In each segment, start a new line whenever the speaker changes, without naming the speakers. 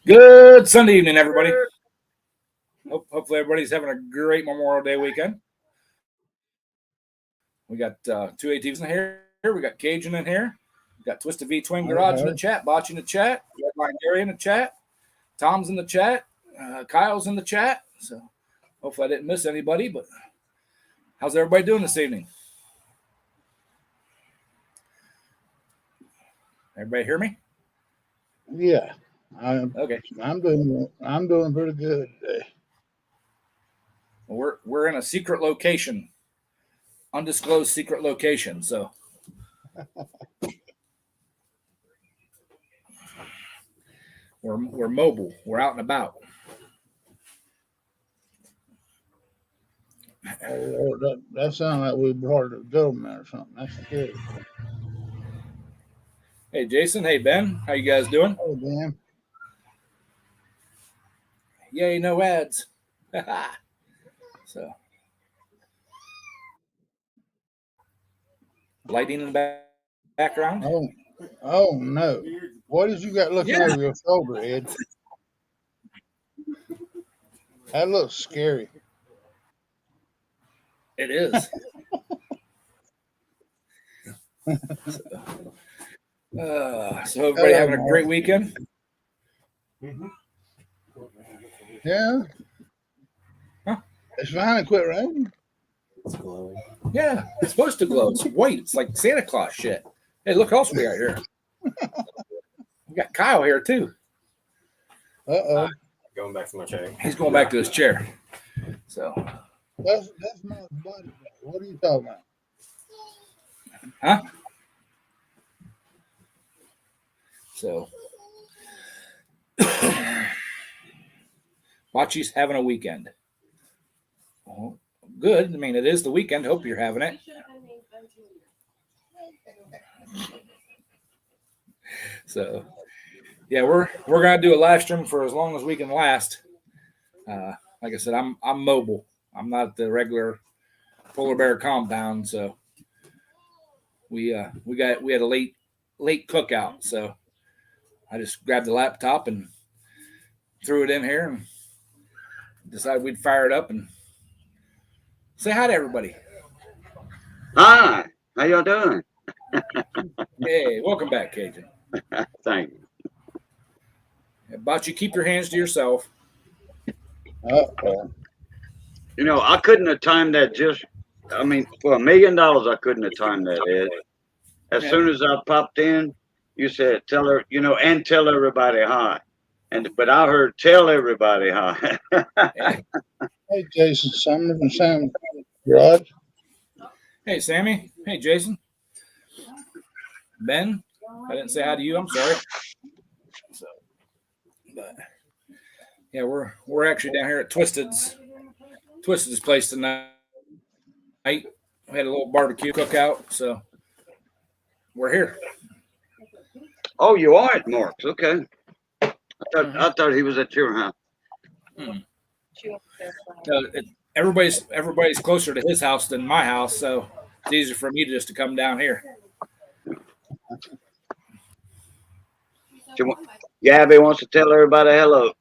Good Sunday evening, everybody. Hopefully everybody's having a great Memorial Day weekend. We got two ATVs in here. We got Cajun in here. We got Twisted V Twin Garage in the chat. Botch in the chat. Redline Gary in the chat. Tom's in the chat. Kyle's in the chat. So hopefully I didn't miss anybody. But how's everybody doing this evening? Everybody hear me?
Yeah.
Okay.
I'm doing pretty good today.
Well, we're in a secret location, undisclosed secret location. So we're mobile. We're out and about.
Oh, that sounds like we brought the government or something. That's scary.
Hey Jason. Hey Ben. How you guys doing?
Oh, damn.
Yay, no ads. So, lighting in the background.
Oh no! What did you got looking over your shoulder, Ed? That looks scary.
It is. So everybody having a great weekend?
Mm-hmm. Yeah.
Huh?
It's finally quit raining.
It's glowing.
Yeah, it's supposed to glow. It's white. It's like Santa Claus shit. Hey, look who else we got here. We got Kyle here too.
Uh-oh.
Going back to my chair.
He's going back to his chair. So
That's my body. What are you talking about?
Huh? So Bocce's having a weekend. Well, good. I mean, it is the weekend. Hope you're having it. So, yeah, we're gonna do a live stream for as long as we can last. Like I said, I'm mobile. I'm not at the regular polar bear compound, so we had a late cookout, so I just grabbed the laptop and threw it in here and decided we'd fire it up and say hi to everybody.
Hi, how y'all doing?
Hey, welcome back, Cajun.
Thank you.
Bocce, keep your hands to yourself.
Uh-oh.
You know, I couldn't have timed that for $1 million, I couldn't have timed that, Ed. As soon as I popped in, you said, tell her, and tell everybody hi. But I heard, tell everybody hi.
Hey, Jason, something from Sam Garage.
Hey, Sammy. Hey, Jason. Ben, I didn't say hi to you. I'm sorry. So, but yeah, we're actually down here at Twisted's place tonight. We had a little barbecue cookout, so we're here.
Oh, you are at Mark's, okay. I thought he was at your house.
Everybody's closer to his house than my house, so it's easier for me just to come down here.
Gabby wants to tell everybody hello.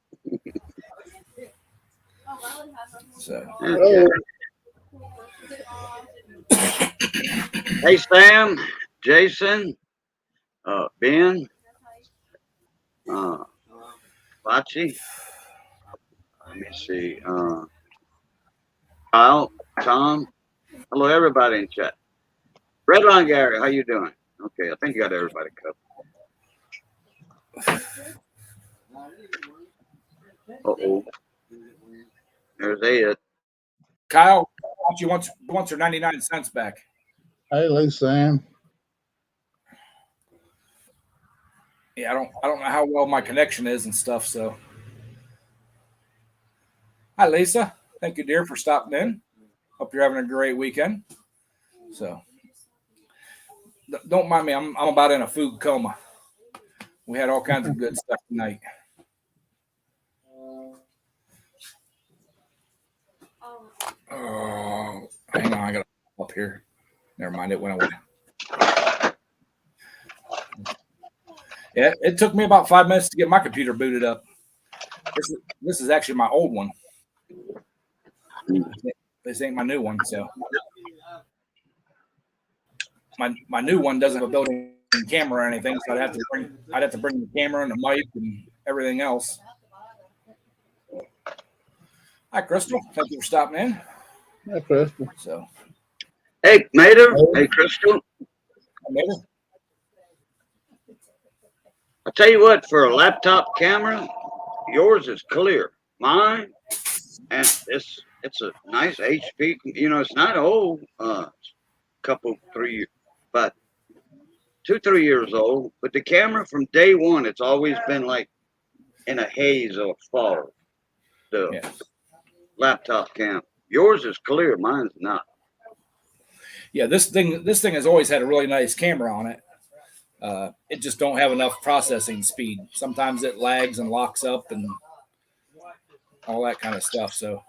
So,
okay. Hey, Sam, Jason, Ben, Bocce. Let me see. Kyle, Tom. Hello, everybody in chat. Redline Gary, how you doing? Okay, I think you got everybody covered. Uh-oh. There's Ed.
Kyle, Bocce wants her 99 cents back.
Hey, Sam.
Yeah, I don't know how well my connection is and stuff, so. Hi, Lisa. Thank you, dear, for stopping in. Hope you're having a great weekend. So, don't mind me. I'm about in a food coma. We had all kinds of good stuff tonight. Oh, hang on. I got to up here. Never mind. It went away. Yeah, it took me about 5 minutes to get my computer booted up. This is actually my old one. This ain't my new one, so my new one doesn't have a built-in camera or anything, so I'd have to bring the camera and the mic and everything else. Hi, Crystal. Thank you for stopping in.
Hi, Crystal.
So,
Hey, Mater. Hey, Crystal.
maybe.
I tell you what, for a laptop camera, yours is clear. Mine, and it's a nice HP. You know, it's not old. Couple 3, about 2-3 years old. But the camera from day one, it's always been like in a haze or fog. The laptop cam. Yours is clear. Mine's not.
Yeah, this thing has always had a really nice camera on it. It just don't have enough processing speed. Sometimes it lags and locks up and all that kind of stuff. So,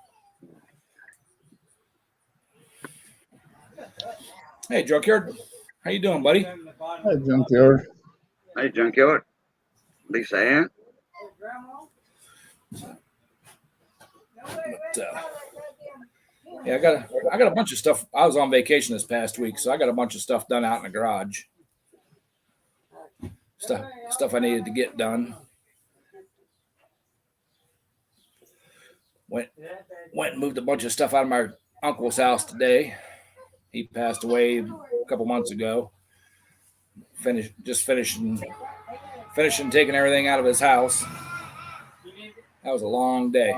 hey, Junkyard, how you doing, buddy?
Hi, Junkyard.
Hey, Junkyard. Lisa Ann.
But, yeah, I got a bunch of stuff. I was on vacation this past week, so I got a bunch of stuff done out in the garage. Stuff I needed to get done. Went and moved a bunch of stuff out of my uncle's house today. He passed away a couple months ago. Finishing taking everything out of his house. That was a long day.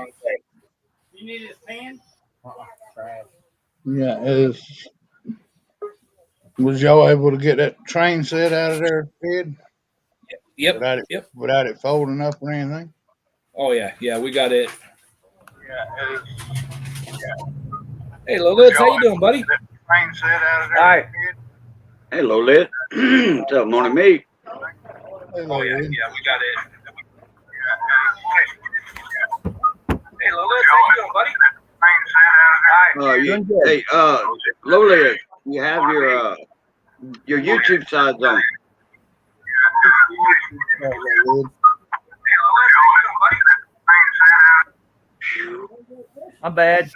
You need his pen?
Yeah, was y'all able to get that train set out of there, Ed?
Yep.
Without it folding up or anything?
Oh yeah, we got it. Hey, Lolitz, how you doing, buddy?
Train set out of there.
Hi. Hey, Lolit. Tell morning meat.
We got it.
Hey, Lolitz, how you doing, buddy?
Hey, Lolit, you have your YouTube sides on.
I'm bad.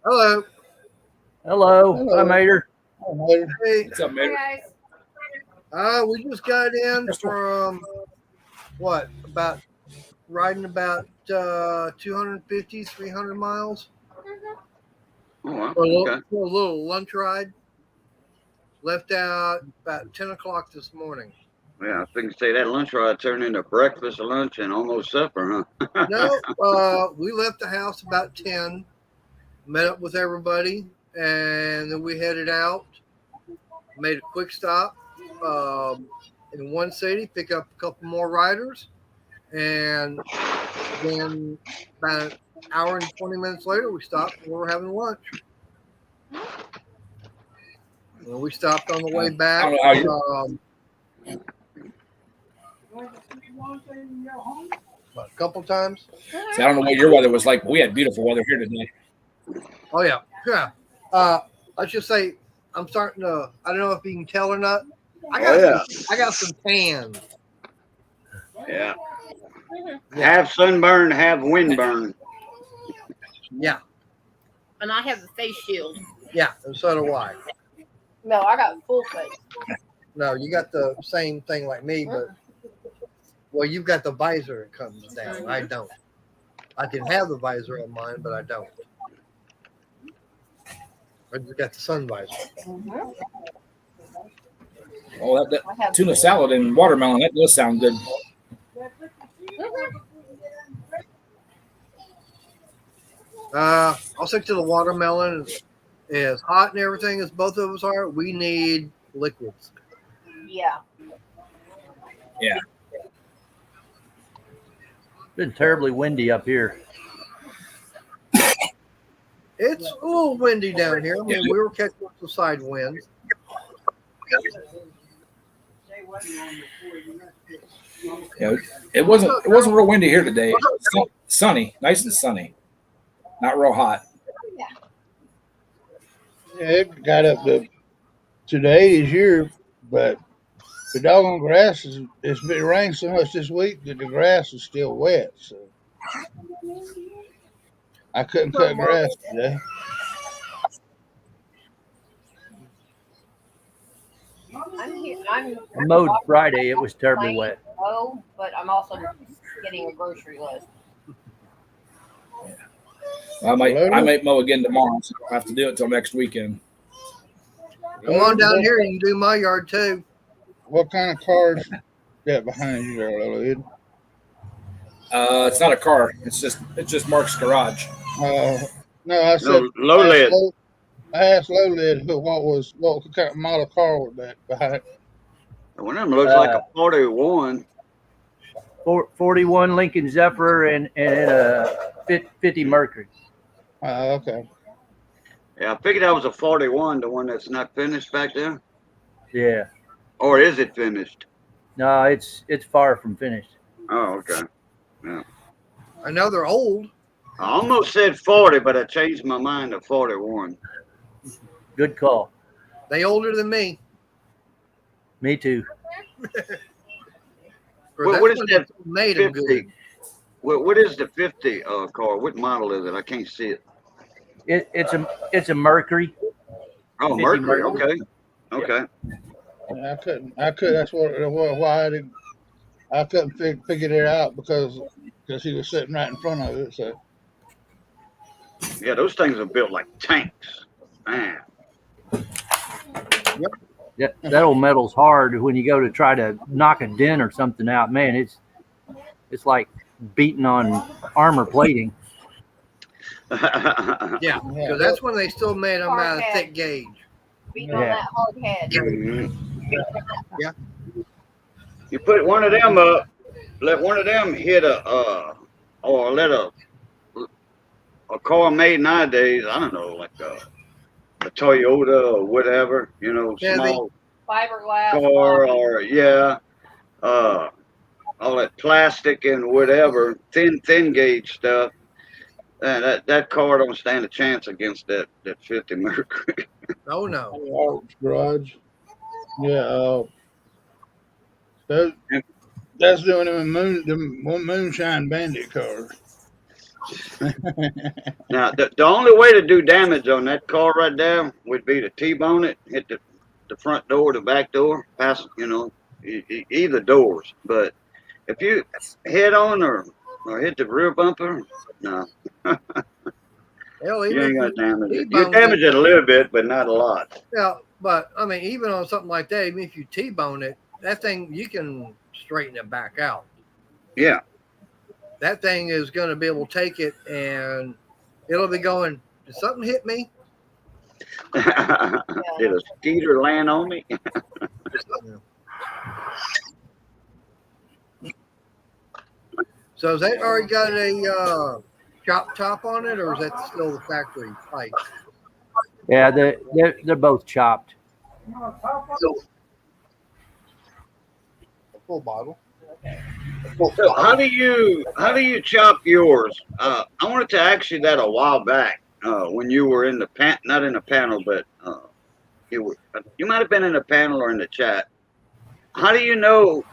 Hello.
Hello. Hi, Mater.
Hey,
What's up, man?
we just got in from about riding about 250, 300 miles
Oh, wow.
for
Okay.
a little lunch ride. Left out about 10 o'clock this morning.
Yeah, I was thinking say that lunch ride turned into breakfast, lunch, and almost supper, huh?
No, we left the house about 10, met up with everybody, and then we headed out, made a quick stop in one city, pick up a couple more riders, and then about an hour and 20 minutes later, we stopped and we were having lunch. And we stopped on the way back.
I don't know
A couple times.
See, I don't know what your weather was like, but we had beautiful weather here today.
Oh yeah. Let's just say I'm starting to. I don't know if you can tell or not. I got some tan.
Yeah. Have sunburn, have windburn.
Yeah,
And I have the face shield.
yeah, and so do I.
No, I got full face.
No, you got the same thing like me, but well, you've got the visor that comes down. I don't. I can have the visor on mine, but I don't. I just got the sun visor.
Oh, that tuna salad and watermelon, that does sound good.
I'll stick to the watermelon. As hot and everything as both of us are, we need liquids.
Yeah.
Yeah.
Been terribly windy up here.
It's a little windy down here. I mean, we were catching some side winds.
Yeah, it wasn't real windy here today. Sunny, nice and sunny. Not real hot.
Yeah, it got up to 80s here, but The doggone grass it's been rained so much this week that the grass is still wet. So I couldn't cut grass today.
I'm
I mowed Friday. It was terribly wet.
Oh, but I'm also getting a grocery list.
I might mow again tomorrow, so I'll have to do it till next weekend.
Come on down here. You can do my yard too.
What kind of cars got behind you there, Lloyd?
It's not a car. It's just Mark's garage.
No, I said
low lead.
I asked Low Lid what kind of model car was that behind.
One of them looks like a 41.
41 Lincoln Zephyr and a 50 Mercury.
Okay.
Yeah, I figured that was a 41, the one that's not finished back there.
Yeah.
Or is it finished?
No, it's far from finished.
Oh, okay. Yeah.
I know they're old.
I almost said 40, but I changed my mind to 41.
Good call.
They older than me.
Me too.
What is that?
Made them
50?
good.
What is the 50 car? What model is it? I can't see it.
It's a Mercury.
Oh,
50
Mercury.
Mercury.
Okay.
I couldn't. That's why I couldn't figure it out because he was sitting right in front of it. So
Yeah, those things are built like tanks. Man.
Yeah, that old metal's hard when you go to try to knock a dent or something out. Man, it's like beating on armor plating.
Yeah, because that's when they still made them out of thick gauge.
Beating on that hard head.
Yeah.
You put one of them up, let one of them hit or let a car made nowadays, I don't know, like a Toyota or whatever, small
Fiberglass.
car or all that plastic and whatever, thin gauge stuff. And that car don't stand a chance against that 50 Mercury.
Oh no.
Art's garage. Yeah. That's doing them Moonshine Bandit cars.
Now, the only way to do damage on that car right there would be to T-bone it, hit the front door, the back door, pass, either doors. But if you head on or hit the rear bumper, no.
Hell,
You ain't
even
gonna damage it. You
T-bone
damage it a little bit, but not a lot.
yeah, but I mean, even on something like that, even if you T-bone it, that thing you can straighten it back out.
Yeah.
That thing is going to be able to take it, and it'll be going. Did something hit me?
Did a skeeter land on me?
So has that already got a chop top on it, or is that still the factory pipe?
Yeah, they're both chopped.
Full bottle.
So how do you chop yours? I wanted to ask you that a while back when you were in the not in the panel, but you might have been in the panel or in the chat. How do you know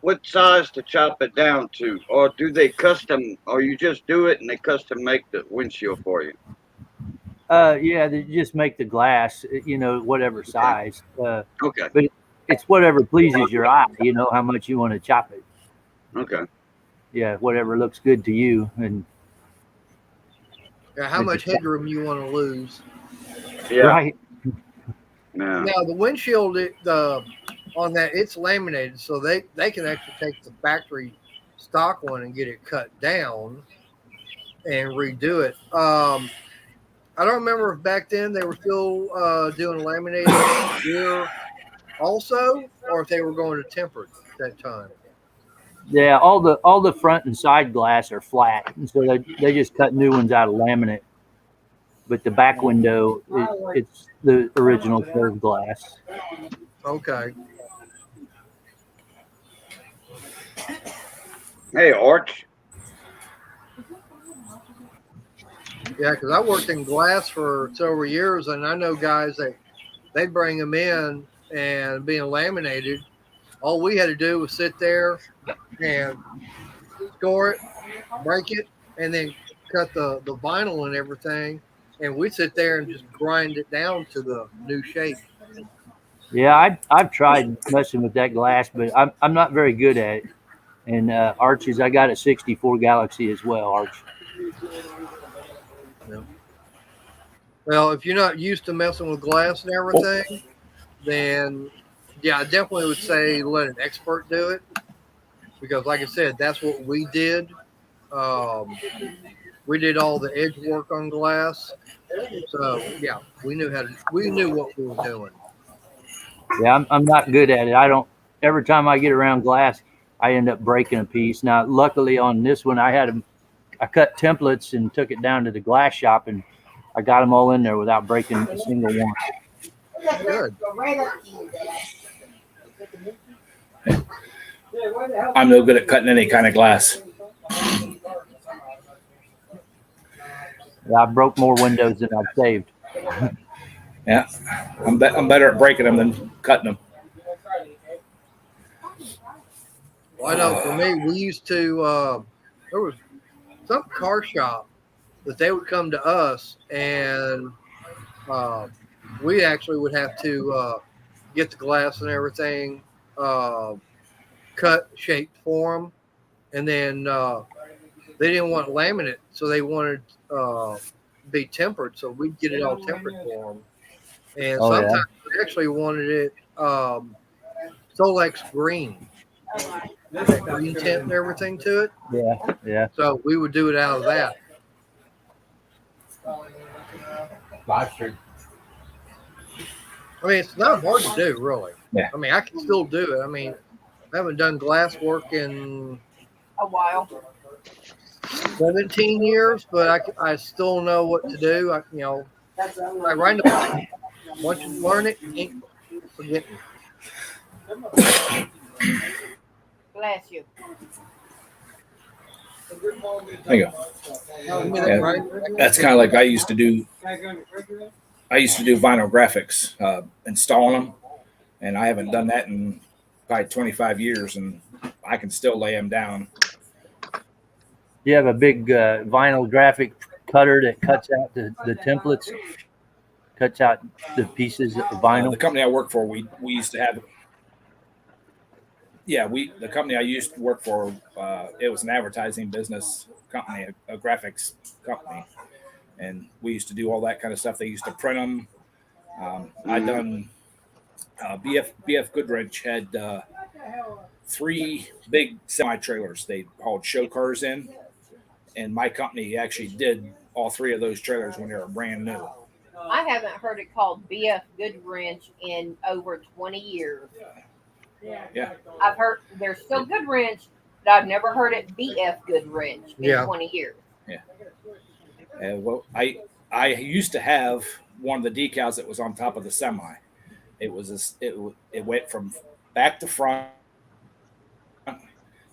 what size to chop it down to, or do they custom, or you just do it and they custom make the windshield for you?
Yeah, they just make the glass, whatever size.
Okay.
But it's whatever pleases your eye. You know how much you want to chop it.
Okay.
Yeah, whatever looks good to you, and
How much headroom you want to lose?
Yeah.
right.
Yeah.
Now the windshield, on that, it's laminated, so they can actually take the factory stock one and get it cut down and redo it. I don't remember if back then they were still doing laminated gear also, or if they were going to tempered at that time.
Yeah, all the front and side glass are flat, and so they just cut new ones out of laminate. But the back window, it's the original curved glass.
Okay.
Hey, Arch.
Yeah, because I worked in glass for several years, and I know guys that they bring them in and being laminated, all we had to do was sit there and score it, break it, and then cut the vinyl and everything. And we'd sit there and just grind it down to the new shape.
Yeah, I've tried messing with that glass, but I'm not very good at it. And Archie's, I got a 64 Galaxy as well, Arch.
Well, if you're not used to messing with glass and everything, then yeah, I definitely would say let an expert do it. Because like I said, that's what we did. We did all the edge work on glass. So yeah, we knew what we were doing.
Yeah, I'm not good at it. I don't. Every time I get around glass, I end up breaking a piece. Now, luckily on this one, I cut templates and took it down to the glass shop, and I got them all in there without breaking a single one.
Good.
I'm no good at cutting any kind of glass.
Yeah, I broke more windows than I've saved.
Yeah, I'm better at breaking them than cutting them.
Well, I know for me, we used to, there was some car shop that they would come to us and we actually would have to get the glass and everything cut, shaped for them. And then they didn't want laminate, so they wanted be tempered. So we'd get it all tempered for them. And sometimes they actually wanted it Solex green. Green tint and everything to it.
Yeah.
So we would do it out of that. I mean, it's not hard to do, really.
Yeah.
I mean, I can still do it. I mean, I haven't done glass work in
A while.
17 years, but I still know what to do. I write the once you learn it, you ain't forgetting.
Bless you.
There you go. Yeah. That's kind of like I used to do vinyl graphics, installing them, and I haven't done that in probably 25 years, and I can still lay them down.
You have a big vinyl graphic cutter that cuts out the templates, cuts out the pieces of vinyl.
The company I work for, we used to have. Yeah, the company I used to work for, it was an advertising business company, a graphics company, and we used to do all that kind of stuff. They used to print them. I done BF Goodwrench had 3 big semi trailers. They hauled show cars in, and my company actually did all 3 of those trailers when they were brand new.
I haven't heard it called BF Goodwrench in over 20 years.
Yeah.
I've heard there's still Goodwrench, but I've never heard it BF Goodwrench in 20 years.
Yeah. Well, I used to have one of the decals that was on top of the semi. It went from back to front. And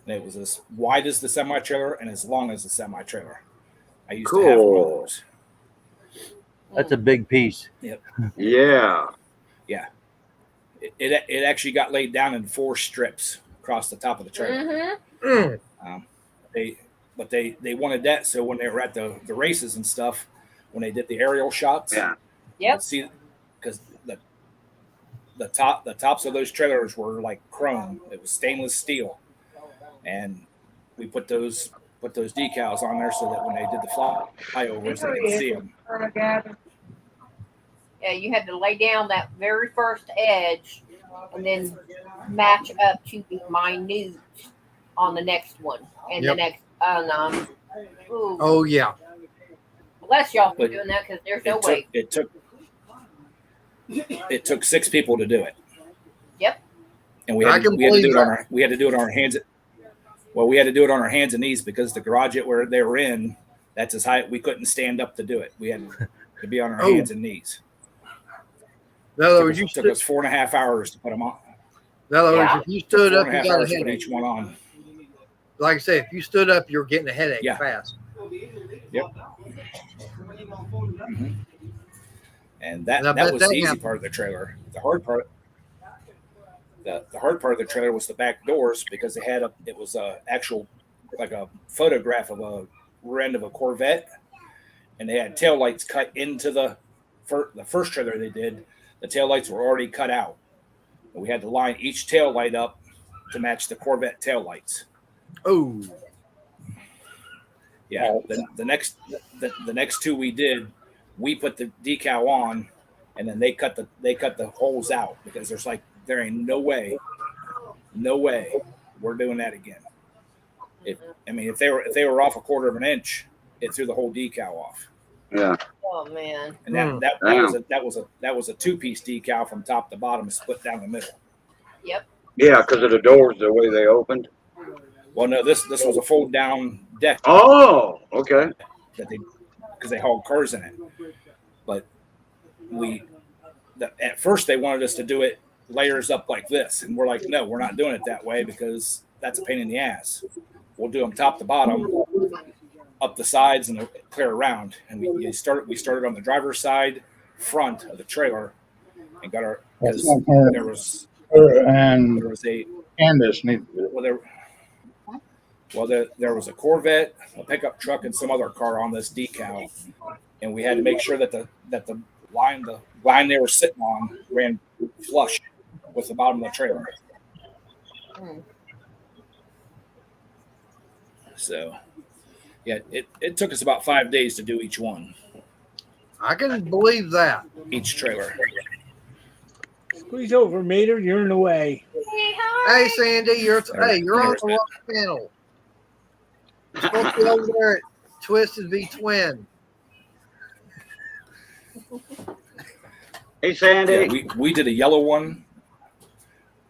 it was as wide as the semi trailer and as long as the semi trailer. I used to have one of those.
That's a big piece.
Yep.
Yeah.
Yeah. It actually got laid down in 4 strips across the top of the trailer.
Mm-hmm.
They wanted that, so when they were at the races and stuff, when they did the aerial shots,
Yep.
see, because the tops of those trailers were like chrome. It was stainless steel, and we put those decals on there so that when they did the flyovers, they could see them.
Yeah, you had to lay down that very first edge and then match up to be minute on the next one and the next. Ooh.
Oh yeah.
Bless y'all for
But
doing that because there's no way.
It took 6 people to do it.
Yep.
And we had to do it on our hands. Well, we had to do it on our hands and knees because the garage where they were in, that's as high. We couldn't stand up to do it. We had to be on our hands and knees.
In other words,
it took us 4.5 hours to put them on.
In other words, if you stood up, you
4.5
got a
hours to put
headache.
each one on.
Like I say, if you stood up, you're getting a headache fast.
Yep. Mm-hmm. And that was the easy part of the trailer. The hard part The hard part of the trailer was the back doors because it was a actual like a photograph of a rear end of a Corvette, and they had tail lights cut into the first trailer they did. The tail lights were already cut out, and we had to line each tail light up to match the Corvette tail lights.
Oh,
Yeah, the next two we did, we put the decal on, and then they cut the holes out because there ain't no way we're doing that again. If they were off a quarter of an inch, it threw the whole decal off.
Yeah.
Oh man.
And that was a 2-piece decal from top to bottom, split down the middle.
Yep.
Yeah, because of the doors, the way they opened.
Well, no, this was a fold down deck
Oh, okay.
because they hauled cars in it. But at first they wanted us to do it layers up like this, and we're like, no, we're not doing it that way because that's a pain in the ass. We'll do them top to bottom, up the sides, and clear around. And we started on the driver's side front of the trailer and got our because there was a
Candace need
there was a Corvette, a pickup truck, and some other car on this decal, and we had to make sure that the line they were sitting on ran flush with the bottom of the trailer. So, yeah, it took us about 5 days to do each one,
I can believe that.
each trailer.
Squeeze over, Mater. You're in the way.
Hey, Sandy, you're on the wrong channel. You're supposed to be over there at Twisted V Twin.
Hey, Sandy.
Yeah, we did a yellow one.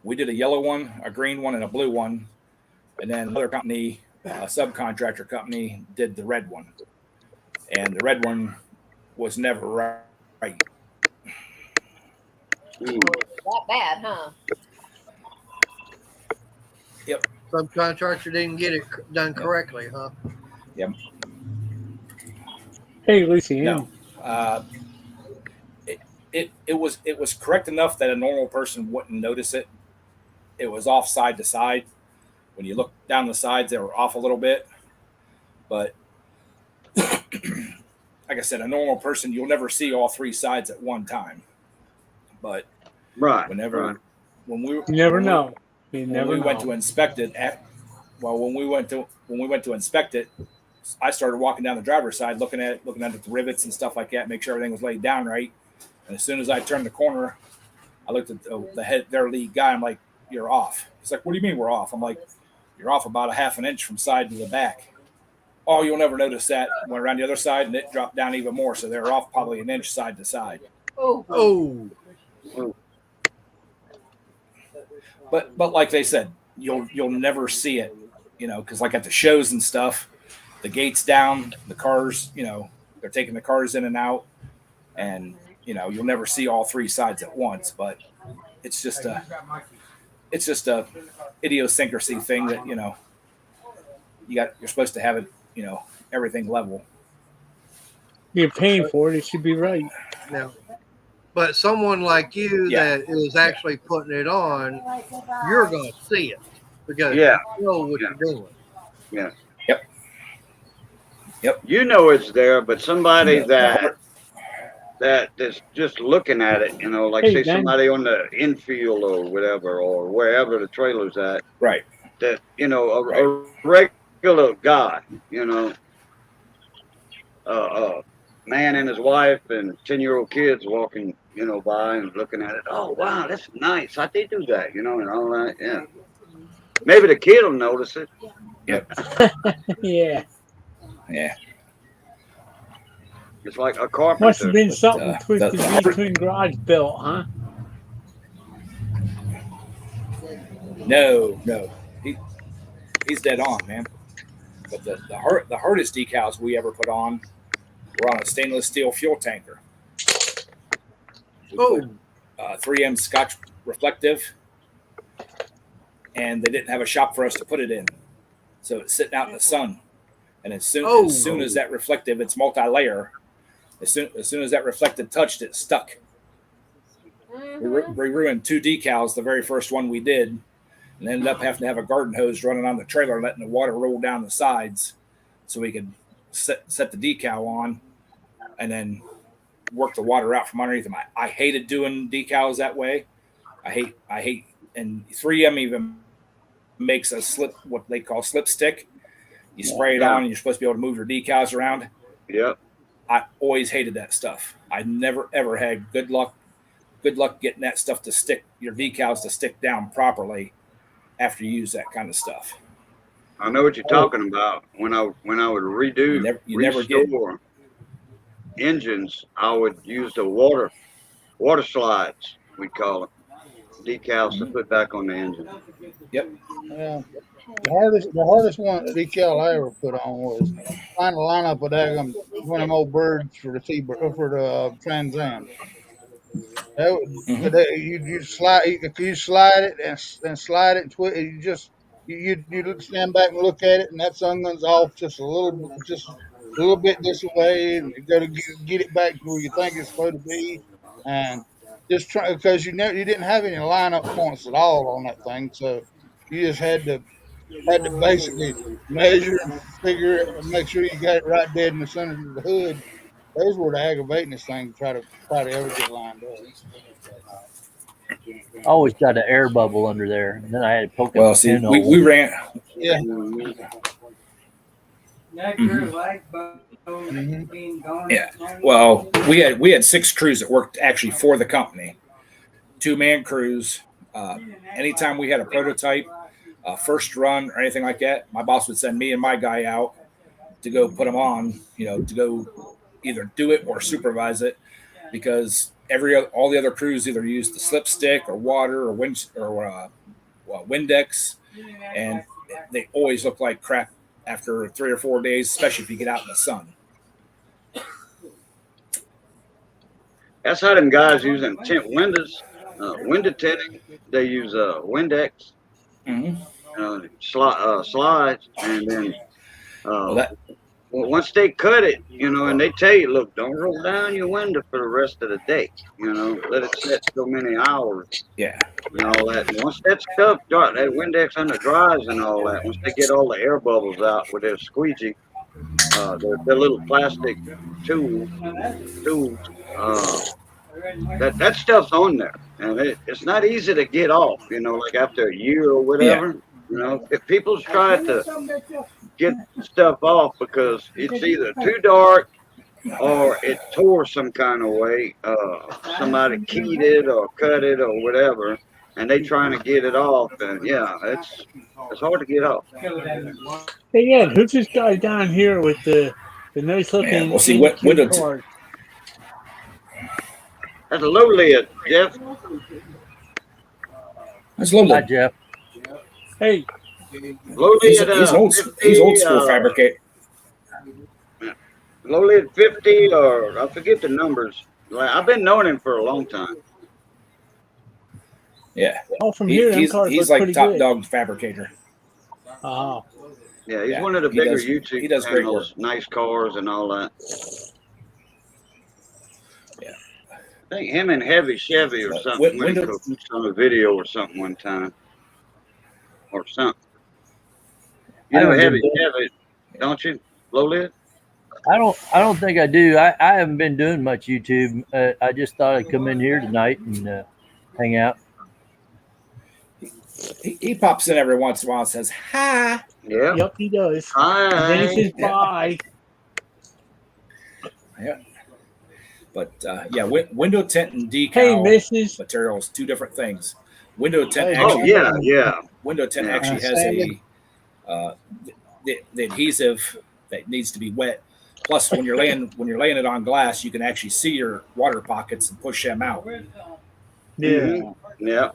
We did a yellow one, a green one, and a blue one, and then another company, a subcontractor company, did the red one, and the red one was never right.
That bad, huh?
Yep.
Subcontractor didn't get it done correctly, huh?
Yep.
Hey, Lucy.
No. It was correct enough that a normal person wouldn't notice it. It was off side to side. When you look down the sides, they were off a little bit. But like I said, a normal person, you'll never see all three sides at one time. But when we
never know. You never
when we
know.
went to inspect it, when we went to inspect it, I started walking down the driver's side, looking at the rivets and stuff like that, make sure everything was laid down right. And as soon as I turned the corner, I looked at their lead guy. I'm like, "You're off." He's like, "What do you mean we're off?" I'm like, "You're off about a half an inch from side to the back." "Oh, you'll never notice that." Went around the other side and it dropped down even more. So they were off probably an inch side to side.
Oh.
But like they said, you'll never see it, because like at the shows and stuff, the gate's down, the cars, they're taking the cars in and out, and you'll never see all three sides at once. But it's just a idiosyncrasy thing that you're supposed to have it, everything level.
You're paying for it. It should be right.
No. But someone like you that is actually putting it on, you're going to see it because you know what you're doing.
Yeah.
Yep.
You know it's there, but somebody that's just looking at it, like say somebody on the infield or whatever, or wherever the trailer's at.
Right.
That, a regular guy, man and his wife and 10-year-old kids walking, by and looking at it. Oh, wow, that's nice. How'd they do that? And all that. Yeah. Maybe the kid will notice it.
Yep.
Yeah.
Yeah.
It's like a carpenter.
Must have been something Twisted V Twin Garage built, huh?
No. He's dead on, man. But the hardest decals we ever put on were on a stainless steel fuel tanker. We put 3M Scotch reflective, and they didn't have a shop for us to put it in, so it's sitting out in the sun. And as soon as that reflective, it's multi-layer. As soon as that reflective touched it, stuck. We ruined 2 decals the very first one we did, and ended up having to have a garden hose running on the trailer, letting the water roll down the sides, so we could set the decal on, and then work the water out from underneath them. I hated doing decals that way. I hate, and 3M even makes a what they call slip stick. You spray it on, and you're supposed to be able to move your decals around.
Yep.
I always hated that stuff. I never ever had good luck getting that stuff to stick, your decals to stick down properly after you use that kind of stuff.
I know what you're talking about. When I would restore engines, I would use the water slides, we call it, decals to put back on the engine.
Yep.
Yeah. The hardest one decal I ever put on was trying to line up one of them old birds for the Trans Am. You slide it and slide it and twist. You stand back and look at it, and that sun goes off just a little bit this way, and you got to get it back to where you think it's supposed to be, and just try, because you didn't have any lineup points at all on that thing, so you just had to basically measure and figure it and make sure you got it right dead in the center of the hood. Those were the aggravatingest thing to try to ever get lined up.
I always got an air bubble under there, and then I had to poke it.
Well, see, we ran.
Yeah.
Yeah. Well, we had 6 crews that worked actually for the company, 2-man crews. Anytime we had a prototype, first run or anything like that, my boss would send me and my guy out to go put them on. to go either do it or supervise it, because all the other crews either used the slip stick or water or Windex, and they always look like crap after 3 or 4 days, especially if you get out in the sun.
That's how them guys using tint windows, window tinting. They use Windex, slides, and then once they cut it, and they tell you, look, don't roll down your window for the rest of the day. Let it set so many hours.
Yeah.
And all that. And once that stuff, that Windex under dries and all that, once they get all the air bubbles out with their squeegee, their little plastic tools, that stuff's on there. And it's not easy to get off, like after a year or whatever.
Yeah.
If people's tried to get stuff off because it's either too dark or it tore some kind of way, somebody keyed it or cut it or whatever, and they trying to get it off, and it's hard to get off.
Hey, Ed, who's this guy down here with the nice looking
window
card?
That's a low lid, Jeff.
That's low lid.
Hi, Jeff.
Hey,
low lid.
He's old school fabricate.
Low lid 50, or I forget the numbers. I've been knowing him for a long time.
Yeah.
all from here,
He's like
pretty
top
good.
dog fabricator.
Oh,
Yeah, he's one of the bigger YouTube
he does great work.
channels, nice cars and all that.
Yeah.
I think him and Heavy Chevy or something went on a video or something one time. Or something. You know Heavy Chevy, don't you? Low lid?
I don't think I do. I haven't been doing much YouTube. I just thought I'd come in here tonight and hang out.
He pops in every once in a while and says, hi.
Yeah.
yep, he does.
Hi.
And then he says bye.
Yeah. But, window tint and decal
Hey, Mrs.
materials, 2 different things. Window tint
Oh,
actually,
yeah.
Window tint actually has the adhesive that needs to be wet. Plus, when you're laying it on glass, you can actually see your water pockets and push them out.
Yeah.
Mm-hmm. Yeah.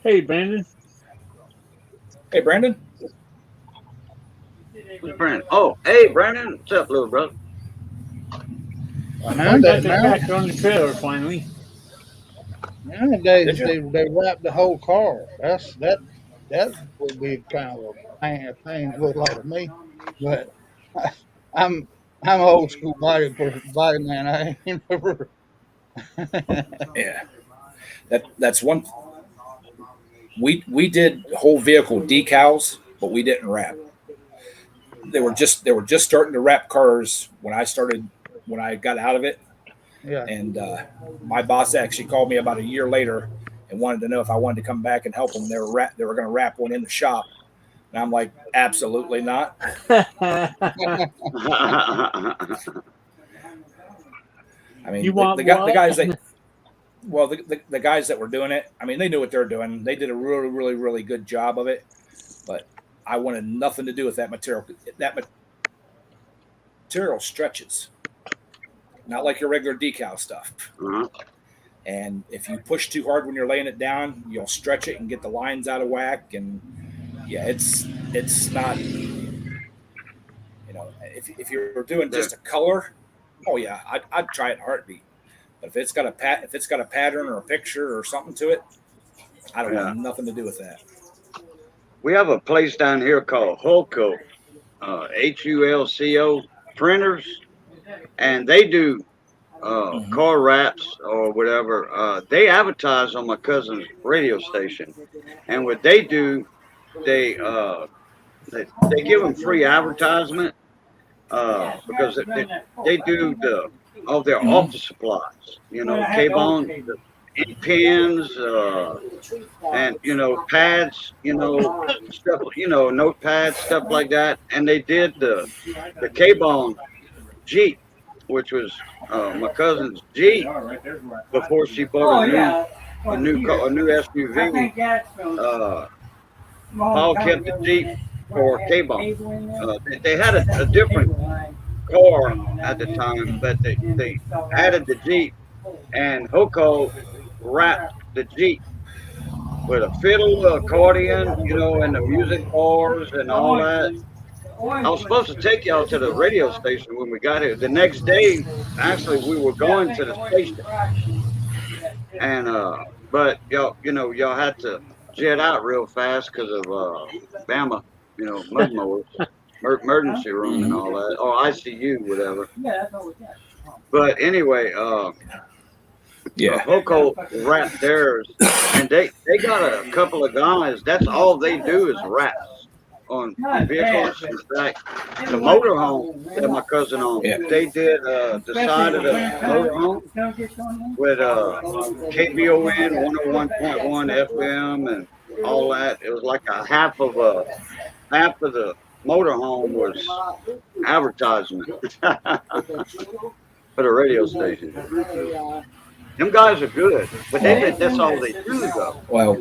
Hey, Brandon.
Hey, Brandon.
Who's Brandon? Oh, hey, Brandon. What's up, little brother?
I got the tractor on the trailer finally.
Nowadays they wrap the whole car. That would be kind of a pain it looked like to me. But I'm an old school body man. I ain't never.
Yeah. That's one. We did whole vehicle decals, but we didn't wrap. They were just starting to wrap cars when I got out of it.
Yeah.
And my boss actually called me about a year later and wanted to know if I wanted to come back and help them. They were going to wrap one in the shop, and I'm like, absolutely not. I mean,
You want
the
what?
guys that, well, the guys that were doing it, I mean, they knew what they're doing. They did a really, really, really good job of it, but I wanted nothing to do with that material. That material stretches, not like your regular decal stuff. And if you push too hard when you're laying it down, you'll stretch it and get the lines out of whack. And yeah, it's not, if you're doing just a color, oh yeah, I'd try it in a heartbeat. But if it's got a pattern or a picture or something to it, I don't want nothing to do with that.
We have a place down here called Hulco, HULCO printers, and they do car wraps or whatever. They advertise on my cousin's radio station, and what they do, they give them free advertisement because they do all their office supplies, K-Bone, ink pens, and pads, stuff, notepads, stuff like that. And they did the K-Bone Jeep, which was my cousin's Jeep before she bought a new SUV. Paul kept the Jeep for K-Bone. They had a different car at the time, but they added the Jeep, and Hoko wrapped the Jeep with a fiddle, accordion, and the music bars and all that. I was supposed to take y'all to the radio station when we got here. The next day, actually, we were going to the station, and but y'all had to jet out real fast because of Bama, mud mowers, emergency room and all that, or ICU, whatever. But anyway, Hoko wrapped theirs, and they got a couple of guys. That's all they do is wraps on vehicles. In fact, the motorhome that my cousin owned, they did the side of the motorhome with KBON 101.1 FM and all that. It was like a half of the motorhome was advertisement for the radio station. Them guys are good, but that's all they do, though.
Well,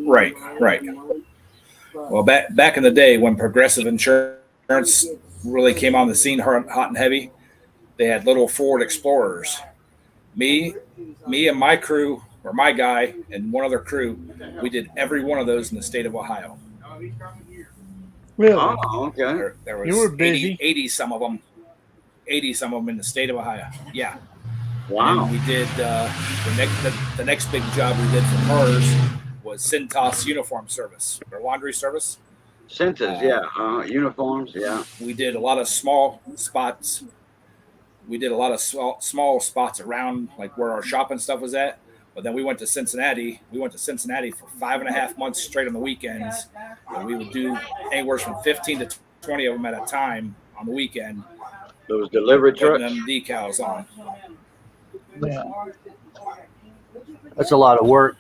right. Well, back in the day when Progressive Insurance really came on the scene hot and heavy, they had little Ford Explorers. Me and my crew, or my guy and one other crew, we did every one of those in the state of Ohio.
Really?
Oh, okay.
There was
You were busy.
80 some of them in the state of Ohio. Yeah.
Wow.
And we did the next big job we did for cars was Cintas uniform service or laundry service.
Centers, uniforms, yeah.
We did a lot of small spots. We did a lot of small spots around like where our shop and stuff was at. But then we went to Cincinnati. We went to Cincinnati for 5.5 months straight on the weekends. And we would do anywhere from 15 to 20 of them at a time on the weekend.
Those delivery trucks.
Putting them decals on.
Yeah.
That's a lot of work.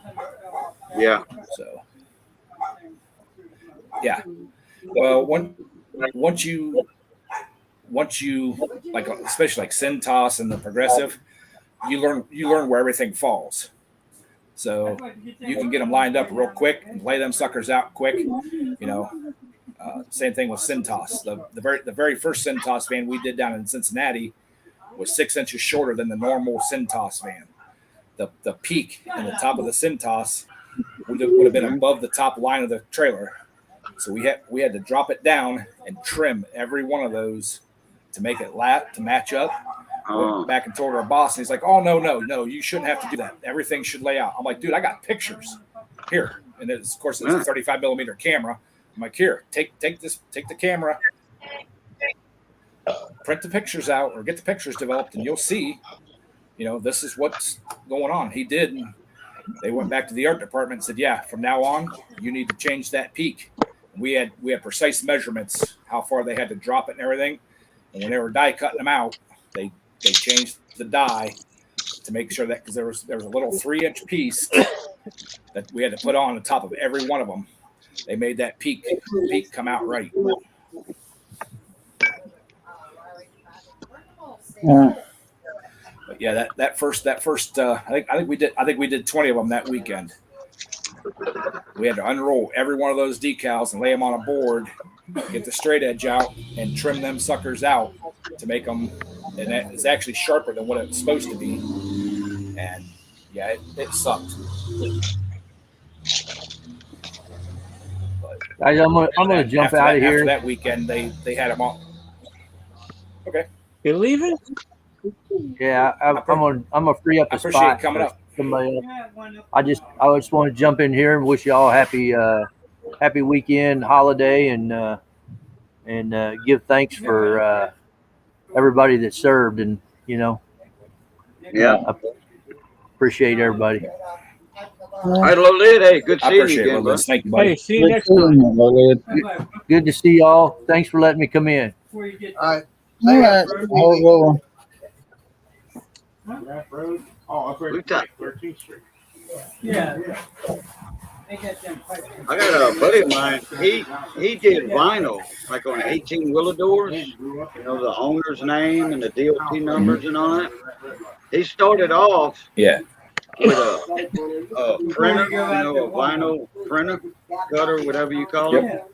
Yeah.
So, yeah. Well, once you like, especially like Cintas and the Progressive, you learn where everything falls. So you can get them lined up real quick and lay them suckers out quick. Same thing with Cintas. The very first Cintas van we did down in Cincinnati was 6 inches shorter than the normal Cintas van. The peak in the top of the Cintas would have been above the top line of the trailer. So we had to drop it down and trim every one of those to make it to match up. Went back and told our boss, and he's like, "Oh no, you shouldn't have to do that. Everything should lay out." I'm like, "Dude, I got pictures here," and of course it's a 35 millimeter camera. I'm like, "Here, take the camera, print the pictures out, or get the pictures developed, and you'll see, this is what's going on. He did. And they went back to the art department and said, yeah, from now on, you need to change that peak. We had precise measurements, how far they had to drop it and everything. And when they were die cutting them out, they changed the die to make sure that, because there was a little 3-inch piece that we had to put on the top of every one of them. They made that peak come out right. But yeah, that first I think we did 20 of them that weekend. We had to unroll every one of those decals and lay them on a board, get the straight edge out, and trim them suckers out to make them. And it's actually sharper than what it's supposed to be. And yeah, it sucked.
Guys, I'm gonna jump out of here.
After that weekend, they had them all. Okay.
You leaving?
Yeah, I'm gonna free up
I
a
appreciate
spot
it coming
for
up.
somebody else. I just want to jump in here and wish you all happy weekend, holiday, and give thanks for everybody that served, and
Yeah.
appreciate everybody.
All right, Lolita, hey, good
I
seeing you
appreciate it,
again, bro.
Liz. Thank you, buddy.
Hey, see you next time.
Good to see y'all. Thanks for letting me come in.
All right.
All right. I'll go.
We talk-
Yeah.
I got a buddy of mine. He did vinyl, like on 18-wheeler doors. The owner's name and the DOT numbers and all that. He started off
Yeah.
with a printer, a vinyl printer, cutter, whatever you call it.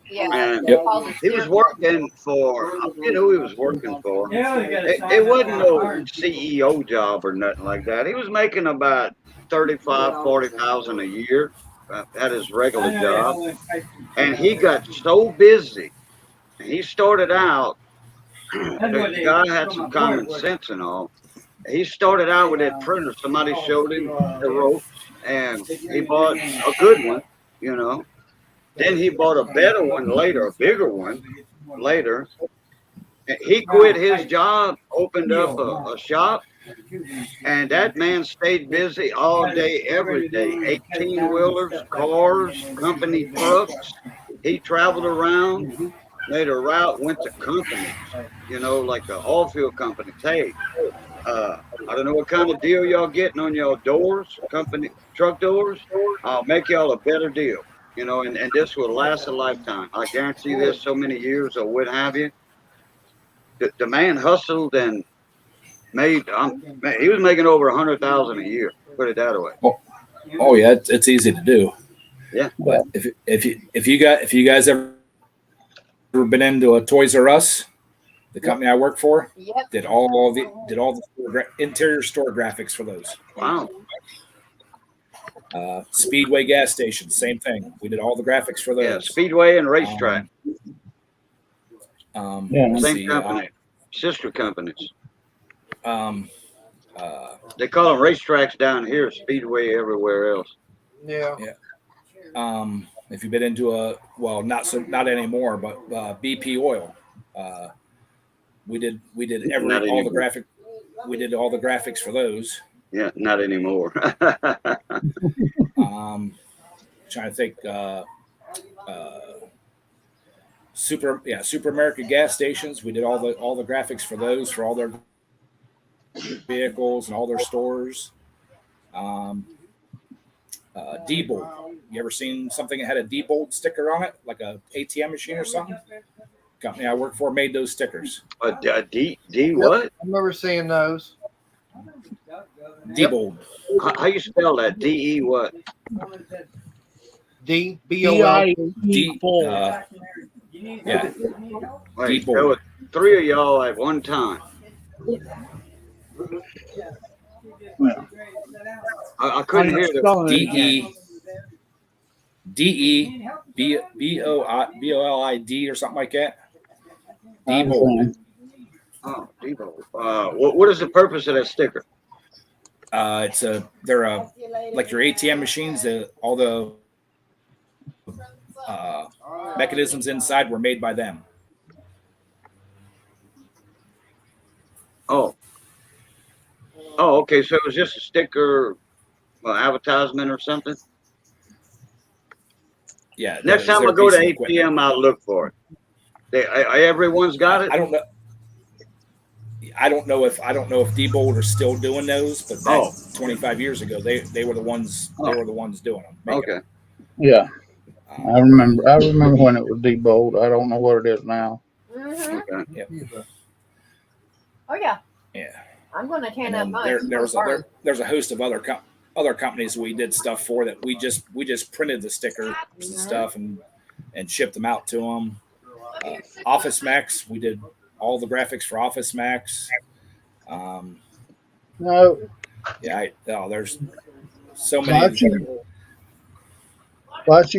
Yeah.
And
Yep.
he was working for, I forget who he was working for. It wasn't no CEO job or nothing like that. He was making about 35,000, 40,000 a year at his regular job. And he got so busy. He started out, the guy had some common sense and all. He started out with that printer. Somebody showed him the ropes, and he bought a good one, Then he bought a better one later, a bigger one later. He quit his job, opened up a shop, and that man stayed busy all day, every day. 18-wheelers, cars, company trucks. He traveled around, made a route, went to companies, like the oil field companies. Hey, I don't know what kind of deal y'all getting on your doors, company truck doors. I'll make y'all a better deal, and this will last a lifetime. I guarantee this so many years or what have you. The man hustled and made. He was making over 100,000 a year. Put it that way.
Oh yeah, it's easy to do.
Yeah.
But if you guys ever been into a Toys R Us, the company I work for,
Yep.
did all the interior store graphics for those.
Wow.
Speedway gas stations, same thing. We did all the graphics for those.
Yeah, Speedway and Racetrack.
Let's
Same
see,
company. Sister companies.
um,
They call them racetracks down here, Speedway everywhere else.
Yeah.
if you've been into not anymore, but BP oil, we did all the graphics for those.
Yeah, not anymore.
Trying to think, Super America gas stations. We did all the graphics for those, for all their vehicles and all their stores. Diebold. You ever seen something that had a Diebold sticker on it, like a ATM machine or something? Company I work for made those stickers.
D what?
I remember seeing those.
Diebold.
How you spell that? DE what?
DBOL.
D. Yeah.
Wait,
Diebold.
there were 3 of y'all at one time.
Well,
I couldn't hear the
DEBOLID or something like that. Diebold.
Oh, Debo. What is the purpose of that sticker?
They're like your ATM machines. All the mechanisms inside were made by them.
Oh. Oh, okay. So it was just a sticker, advertisement or something.
Yeah.
Next
that was
time I
their
go to
piece of equipment.
ATM, I'll look for it. Everyone's got it.
I don't know. I don't know if Diebold are still doing those, but that 25 years ago, they were the ones doing them.
Okay.
Them.
Yeah, I remember when it was debold. I don't know what it is now.
Mm-hmm.
Okay.
Yep.
Oh yeah.
Yeah.
I'm going to tan
And
up
then
mine.
there's a host of other companies we did stuff for that we just printed the stickers and stuff and shipped them out to them. Office Max, we did all the graphics for Office Max.
No,
Yeah, there's so
why
many.
don't you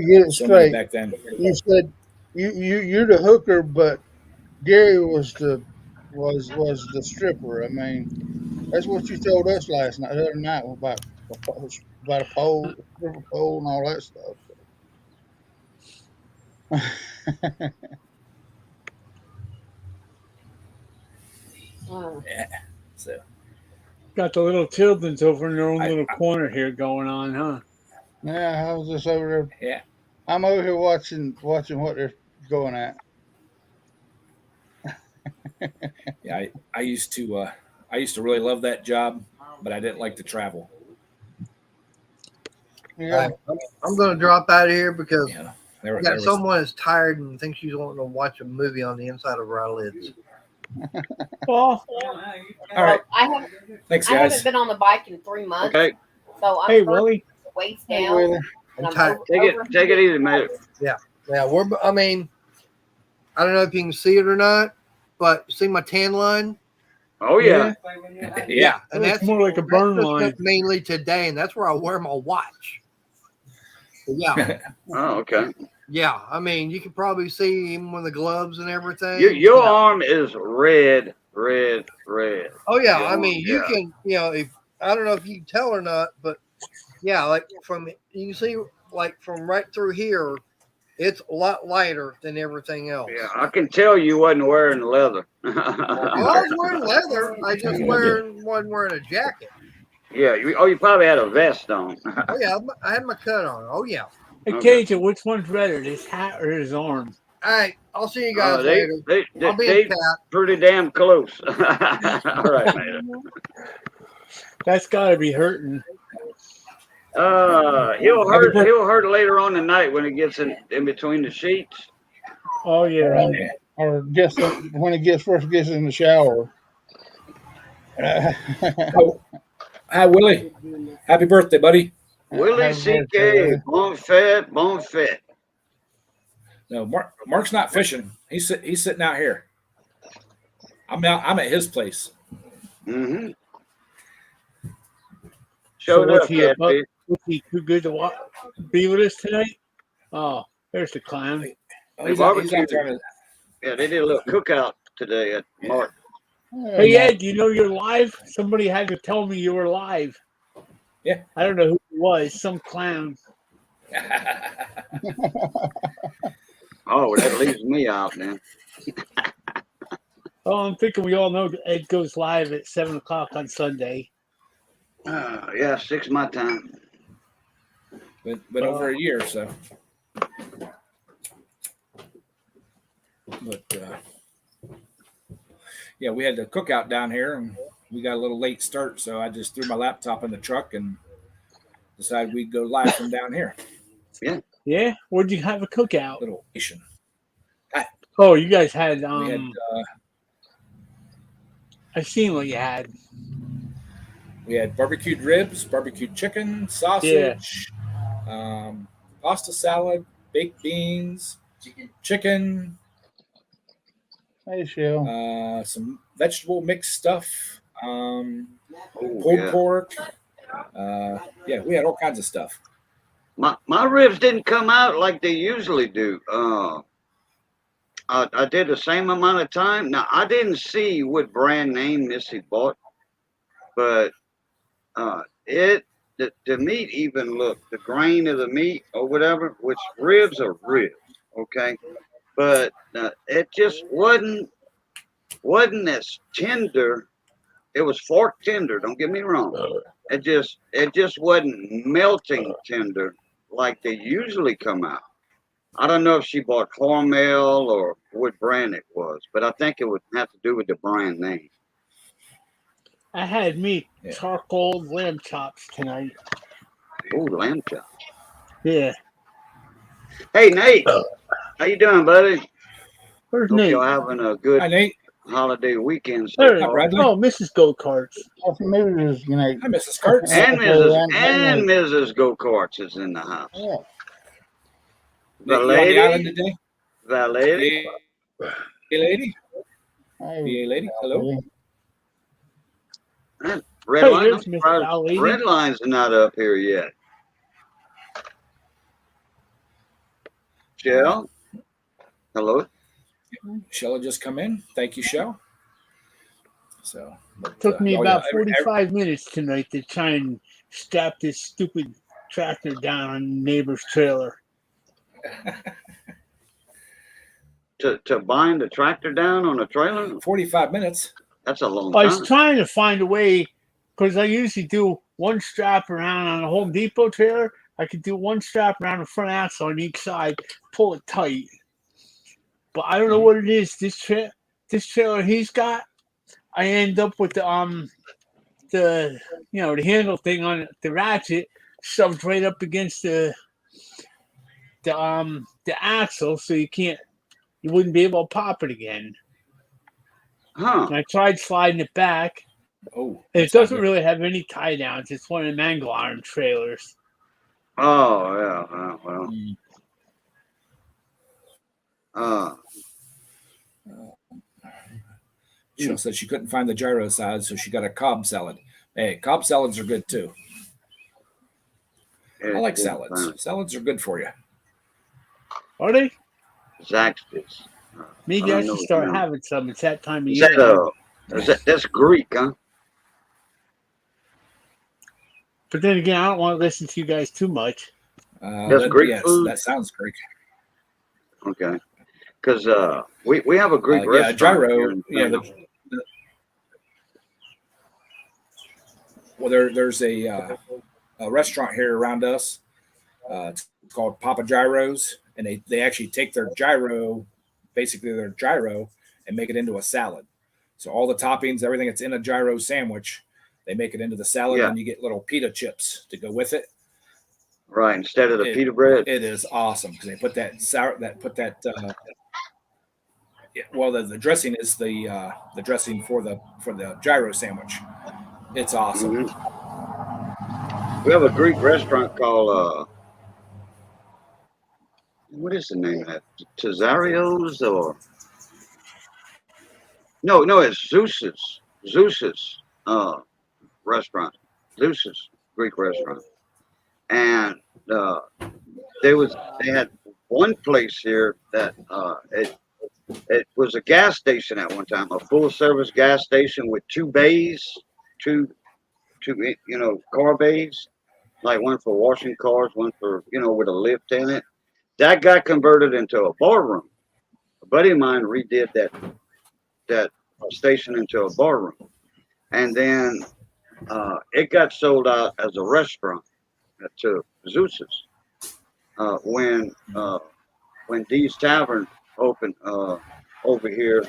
get it
So many
straight?
back then.
You said you're the hooker, but Gary was the stripper. I mean, that's what you told us the other night about a pole, stripper pole, and all that stuff.
Yeah. So
Got the little children's over in their own little corner here going on, huh?
Yeah, I was just over there.
Yeah.
I'm over here watching what they're going at.
Yeah, I used to really love that job, but I didn't like to travel.
Yeah.
I'm going to drop out of here because
There
I got
was-
someone that's tired and thinks she's wanting to watch a movie on the inside of our eyelids.
Well,
all right.
Thanks,
guys.
I haven't been on the bike in 3 months.
Okay.
So I'm
hey, Willie.
waist
Hey,
down.
Willie.
And I'm
tired.
Take it easy, mate.
Yeah. I mean, I don't know if you can see it or not, but see my tan line?
Oh yeah.
Yeah.
And
It's more like a burn
just
line.
mainly today, and that's where I wear my watch. So, yeah.
Oh, okay.
Yeah. I mean, you can probably see even with the gloves and everything.
Your arm is red.
Oh yeah,
Yeah,
I mean you can, if I don't know if you can tell or not, but yeah, like you can see like from right through here, it's a lot lighter than everything else.
Yeah, I can tell you wasn't wearing leather.
Well, I was wearing leather. I just wasn't wearing a jacket.
Yeah, you probably had a vest on.
Oh yeah, I had my cut on. Oh yeah.
Hey, Cajun, which one's redder, his hat or his arm?
All right, I'll see you guys
They
later. I'll be
they
in chat.
pretty damn close. All right, man.
That's got to be hurting.
He'll hurt later on tonight when it gets in between the sheets.
Oh, yeah.
Or just when he first gets in the shower.
Hi, Willie. Happy birthday, buddy.
Willie C.K. Bon fête.
No, Mark's not fishing. He's sitting out here. I'm at his place.
Mm-hmm.
So
Showed
was
up,
he,
Catfish.
was he too good to be with us tonight? Oh, there's the clown.
Oh, he's out there.
Yeah, they did a little cookout today at Mark.
Hey, Ed, you know you're live? Somebody had to tell me you were live.
Yeah.
I don't know who it was. Some clown.
Oh, that leaves me out, man.
Oh, I'm thinking we all know that Ed goes live at 7 o'clock on Sunday.
Yeah, 6 my time.
Been over a year, so. But yeah, we had the cookout down here, and we got a little late start, so I just threw my laptop in the truck and decided we'd go live from down here.
Yeah.
Yeah? Where'd you have a cookout?
Little Asian.
Oh, you guys had,
We had
I seen what you had.
we had barbecued ribs, barbecued chicken, sausage, pasta salad, baked beans, chicken,
Hey, Shell.
some vegetable mixed stuff, pulled
yeah.
pork. Yeah, we had all kinds of stuff.
My ribs didn't come out like they usually do. I did the same amount of time. Now I didn't see what brand name Missy bought, but the meat even looked, the grain of the meat or whatever, which ribs are ribs, okay, but it just wasn't as tender It was fork tender. Don't get me wrong. It just wasn't melting tender like they usually come out. I don't know if she bought Hormel or what brand it was, but I think it would have to do with the brand name.
I had me charcoal lamb chops tonight.
Ooh, lamb chops.
Yeah.
Hey, Nate. How you doing, buddy?
Where's
Hope
Nate?
you're having a good
Hi, Nate.
holiday weekend.
There
So
he
far.
Bradley.
Oh, Mrs. Go-Karts.
Hi, Mrs. Kurtz.
And Mrs. Go-Karts is in the house.
Yeah.
You on the island today?
Valet.
Hey, lady.
Hey,
Hey, lady. Hello.
Red
Hey,
line.
there's Miss Valley.
Red line's not up here yet. Shell. Hello.
Shell had just come in. Thank you, Shell. So
Took me
oh,
about
yeah,
45 minutes tonight to try and strap this stupid tractor down on neighbor's trailer.
To bind the tractor down on a trailer?
45 minutes.
That's a long
I
time.
was trying to find a way, because I usually do one strap around on a Home Depot trailer. I could do one strap around the front axle on each side, pull it tight. But I don't know what it is. This trailer he's got, I end up with the handle thing on it, the ratchet shoved right up against the axle, so you wouldn't be able to pop it again.
Huh.
And I tried sliding it back.
Oh,
And it doesn't really have any tie downs. It's one of them angle arm trailers.
Oh, yeah. Well.
She said she couldn't find the gyro side, so she got a Cobb salad. Hey, Cobb salads are good too. I like salads. Salads are good for you.
Are they?
Zaxby's.
Maybe I should start having some. It's that time of year.
That's Greek, huh?
But then again, I don't want to listen to you guys too much.
That's Greek food?
That sounds Greek.
Okay. Because we have a Greek restaurant.
Gyro. Yeah. There's a restaurant here around us. It's called Papa Gyros, and they actually take their gyro, and make it into a salad. So all the toppings, everything that's in a gyro sandwich, they make it into the salad, and you get little pita chips to go with it.
Right, instead of the pita bread.
It is awesome because they put the dressing is the dressing for the gyro sandwich. It's awesome.
Mm-hmm. We have a Greek restaurant called what is the name of that? Tazarios or no, it's Zeus's restaurant. Zeus's Greek restaurant. And they had one place here that it was a gas station at one time, a full service gas station with two bays, two car bays, like one for washing cars, one for with a lift in it. That got converted into a bar room. A buddy of mine redid that station into a bar room, and then it got sold out as a restaurant to Zeus's when Dee's Tavern opened over here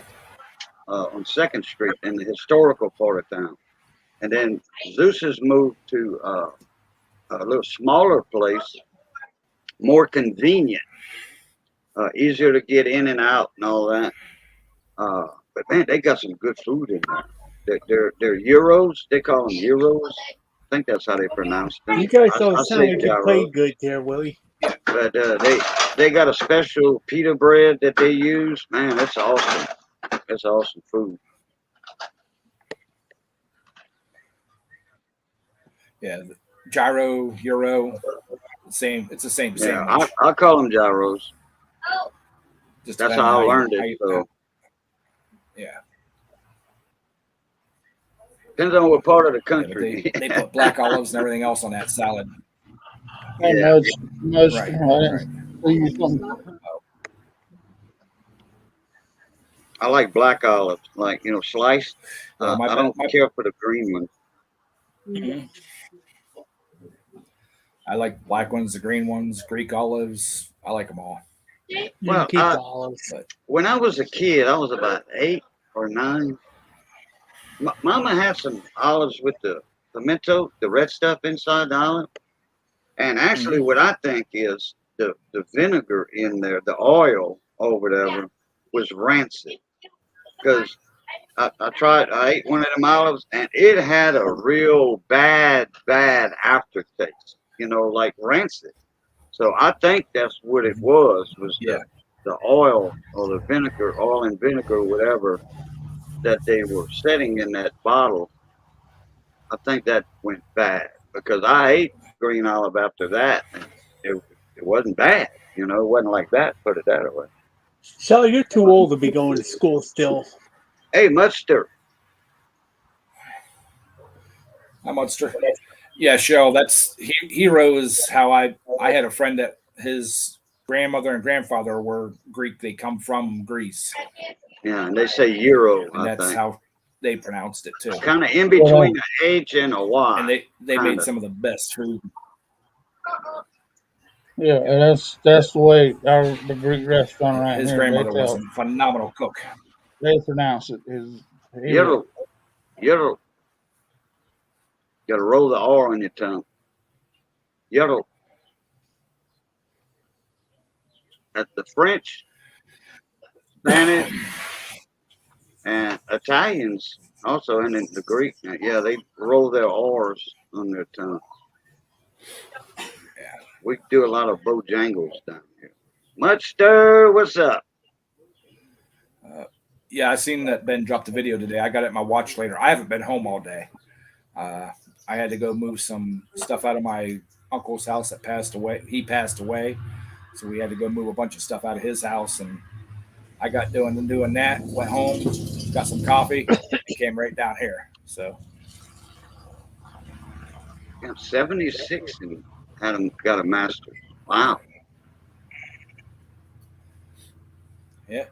on 2nd Street in the historical part of town. And then Zeus's moved to a little smaller place, more convenient, easier to get in and out and all that. But man, they got some good food in there. They're Euros. They call them Euros. I think that's how they pronounce them.
You guys don't sound like you played good there, Willie.
But they got a special pita bread that they use. Man, that's awesome. That's awesome food.
Yeah, gyro, euro, same. It's the same.
Yeah, I call them gyros.
Just
that's how I learned it. So.
Yeah.
Depends on what part of the country.
Yeah, they put black olives and everything else on that salad.
Yeah.
Right.
I like black olives, like sliced.
Well,
I don't care for the green one.
I like black ones, the green ones, Greek olives. I like them all.
Well,
keep the olives.
When I was a kid, I was about 8 or 9. Mama had some olives with the pimento, the red stuff inside the olive. And actually, what I think is the vinegar in there, the oil or whatever, was rancid. Because I ate one of them olives, and it had a real bad aftertaste, like rancid. So I think that's what it was the oil or the vinegar, oil and vinegar, whatever, that they were setting in that bottle. I think that went bad because I ate green olive after that, and it wasn't bad. It wasn't like that. Put it that way.
So you're too old to be going to school still.
Hey, Mustard.
Hi, Munster. Yeah, Cheryl, that's hero is how I had a friend that his grandmother and grandfather were Greek. They come from Greece.
Yeah, and they say euro.
And that's how they pronounced it too.
Kind of in between an H and a Y.
And they made some of the best food.
Yeah, and that's the way the Greek restaurant around
His
here.
grandmother was a phenomenal cook.
They pronounce it is
Euro. You gotta roll the R on your tongue. Euro. At the French, Spanish, and Italians also, and in the Greek, yeah, they roll their R's on their tongue. Yeah, we do a lot of Bojangles down here. Mustard, what's up?
Yeah, I seen that Ben dropped a video today. I got it in my watch later. I haven't been home all day. I had to go move some stuff out of my uncle's house that passed away. He passed away, so we had to go move a bunch of stuff out of his house, and I got doing that. Went home, got some coffee, and came right down here. So,
yeah, 76 and got a master. Wow.
Yeah.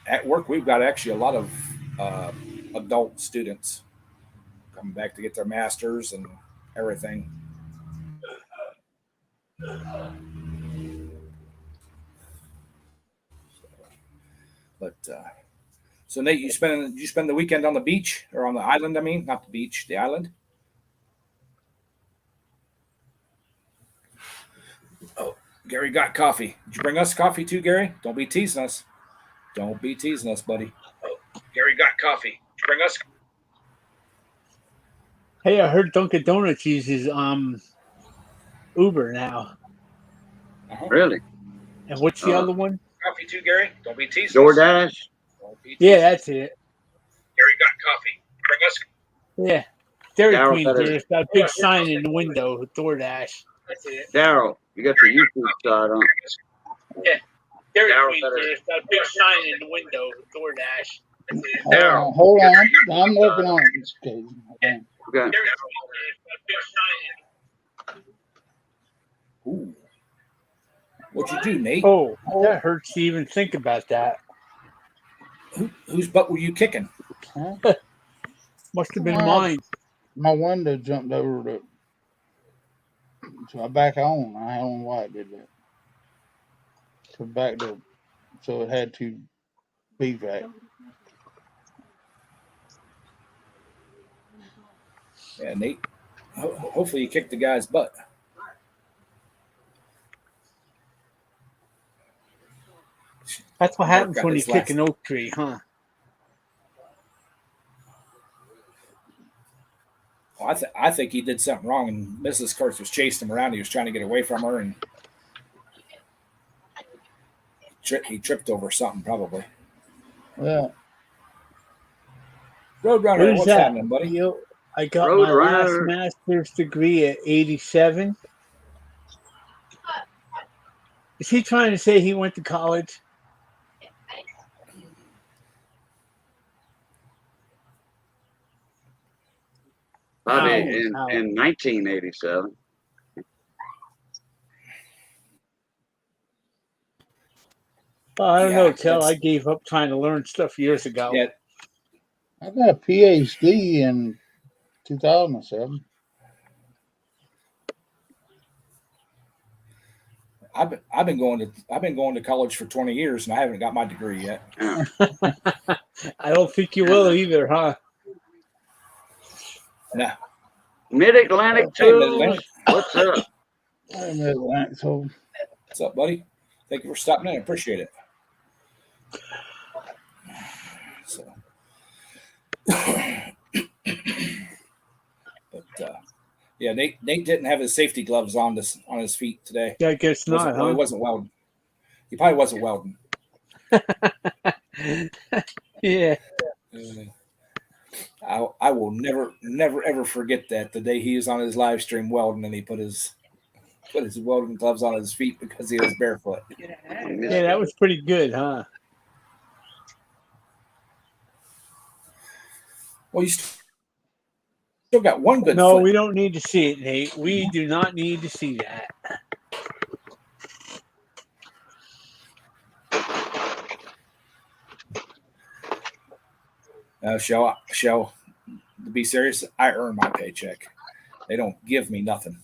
At work we've got actually a lot of adult students coming back to get their masters and everything. But so Nate, you spend the weekend on the beach or on the island? I mean, not the beach, the island. Oh, Gary got coffee. Did you bring us coffee too, Gary? Don't be teasing us. Don't be teasing us, buddy. Oh, Gary got coffee. Did you bring us?
Hey, I heard Dunkin' Donuts uses Uber now.
Really?
And what's the other one?
Coffee too, Gary. Don't be teasing
DoorDash.
us. Don't be teasing
Yeah, that's it.
Gary got coffee. Bring us.
Yeah, Dairy
Darryl
Queen.
got it.
There's got a big sign in the window with DoorDash. That's it.
Daryl, you got your YouTube side on.
Yeah, Dairy
Darryl
Queen.
got it.
There's got a big sign in the window with DoorDash. That's it.
Daryl.
Hold on, I'm working on it. Okay.
Okay.
Ooh. What'd you do, Nate?
Oh, that hurts to even think about that.
Whose butt were you kicking?
Huh?
Must have been mine.
My window jumped over so I back on. I don't know why it did that. So it had to be back.
Yeah, Nate. Hopefully you kicked the guy's butt.
That's what happens
Got
when you
this
kick an oak tree, huh?
Well, I think he did something wrong, and Mrs. Kurtz was chasing him around. He was trying to get away from her, and he tripped over something, probably.
Yeah.
Roadrunner,
Who's
what's
that?
happening, buddy?
I got my
Roadrunner.
last master's degree at 87. Is he trying to say he went to college?
Probably
Ow.
in 1987.
I don't know,
Yeah,
Kel. I
that's-
gave up trying to learn stuff years ago.
Yeah,
I got a PhD in 2007.
I've been going to college for 20 years and I haven't got my degree yet.
I don't think you will either, huh?
No.
Mid-Atlantic
Hey,
too.
Mid-Atlantic.
What's up?
So
What's up, buddy? Thank you for stopping in. I appreciate it. So, but yeah, Nate didn't have his safety gloves on his feet today.
Yeah, I guess not,
Well, he
huh?
wasn't welding. He probably wasn't welding.
Yeah.
I will never ever forget that the day he was on his live stream welding and he put his welding gloves on his feet because he was barefoot.
Yeah, that was pretty good, huh?
Well, you still got one good
No,
foot.
we don't need to see it, Nate. We do not need to see that.
Shall to be serious, I earn my paycheck. They don't give me nothing.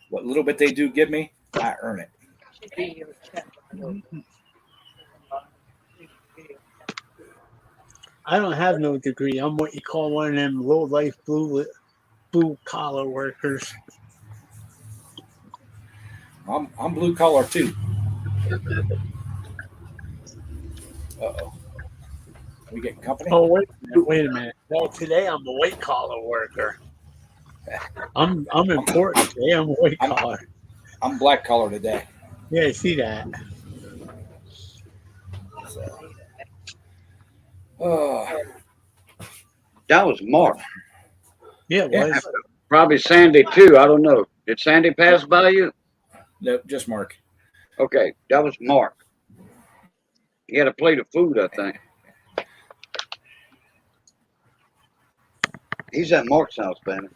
What little bit they do give me, I earn it.
I don't have no degree. I'm what you call one of them low life blue collar workers.
I'm blue collar too. Uh-oh. We getting company?
Oh wait a minute. No, today I'm a white collar worker. I'm important today. I'm a white collar.
I'm black collar today.
Yeah, I see that.
So,
That was Mark.
Yeah, it was.
Probably Sandy too. I don't know. Did Sandy pass by you?
Nope, just Mark.
Okay, that was Mark. He had a plate of food, I think. He's at Mark's house, Bandit.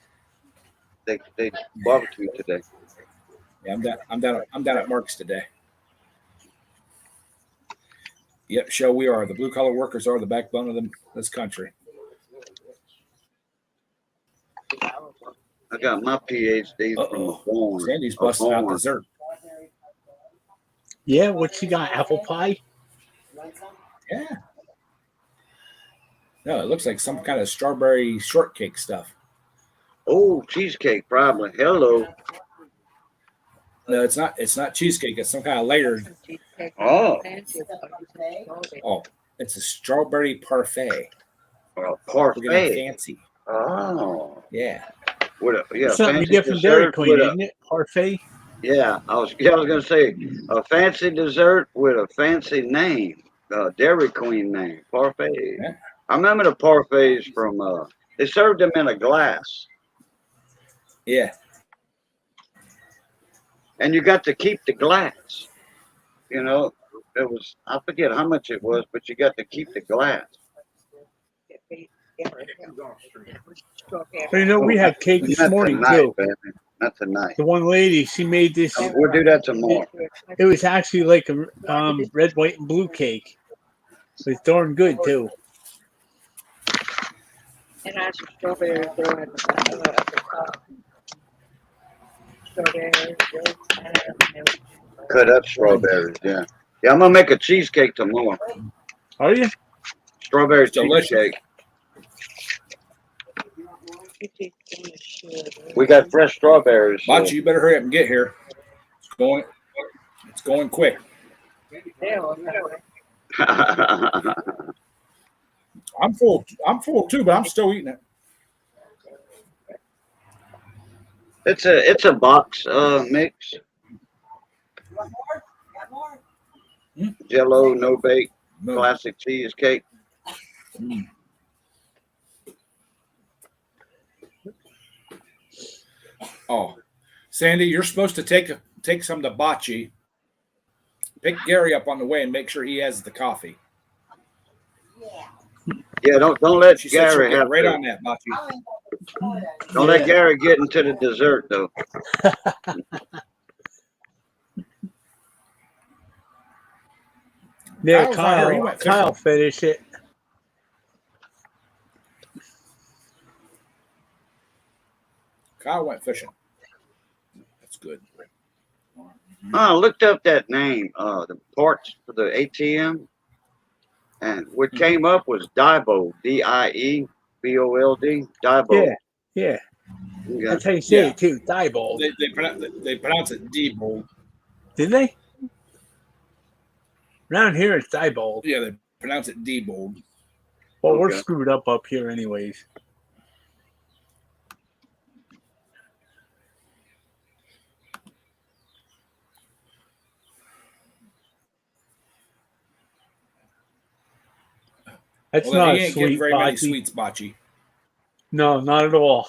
They barbecued today.
Yeah, I'm down at Mark's today. Yep, we are. The blue collar workers are the backbone of this country.
I got my PhD from a barn.
Sandy's busting out dessert.
Yeah, what you got? Apple pie?
Yeah. No, it looks like some kind of strawberry shortcake stuff.
Oh, cheesecake, probably. Hello.
No, it's not. It's not cheesecake. It's some kind of layered.
Oh.
Oh, it's a strawberry parfait.
Oh,
We're getting
parfait.
fancy.
Oh.
Yeah.
With a
Something
fancy
different Dairy
dessert
Queen,
with
isn't it? Parfait?
Yeah, I was gonna say a fancy dessert with a fancy name, Dairy Queen name, parfait.
Yeah.
I remember the parfaits from. They served them in a glass,
Yeah.
and you got to keep the glass. You know, it was I forget how much it was, but you got to keep the glass.
But you know, we had cake this
Not
morning
tonight,
too.
baby. Not tonight.
The one lady, she made this.
We'll do that tomorrow.
It was actually like a red, white, and blue cake. It was darn good too.
And I some strawberries thrown at the top. Strawberries,
Cut up strawberries, yeah. Yeah, I'm gonna make a cheesecake tomorrow.
Are you?
Strawberry
Delicious.
cheesecake. We got fresh strawberries. So.
Machi, you better hurry up and get here. It's going quick. I'm full too, but I'm still eating it.
It's a box mix. Jello, no bake,
No.
classic cheesecake.
Mm. Oh, Sandy, you're supposed to take some to Bocce. Pick Gary up on the way and make sure he has the coffee.
Yeah, don't let
She said she'll
Gary
get
have
right
to.
on that, Bocce.
Don't let Gary get into the dessert though.
Yeah,
Kyle's not here. He went fishing.
Kyle finished it.
Kyle went fishing. That's good.
I looked up that name, the parts for the ATM, and what came up was Diebold, Diebold, Diebold.
Yeah.
Yeah.
That's how you say it too. Diebold.
They pronounce it Diebold.
Did they? Around here it's Diebold.
Yeah, they pronounce it Diebold.
Well, we're
Okay.
screwed up here anyways. That's
Well, then
not
he
a
ain't getting
sweet
very many
bocce.
sweets, Bocce.
No, not at all.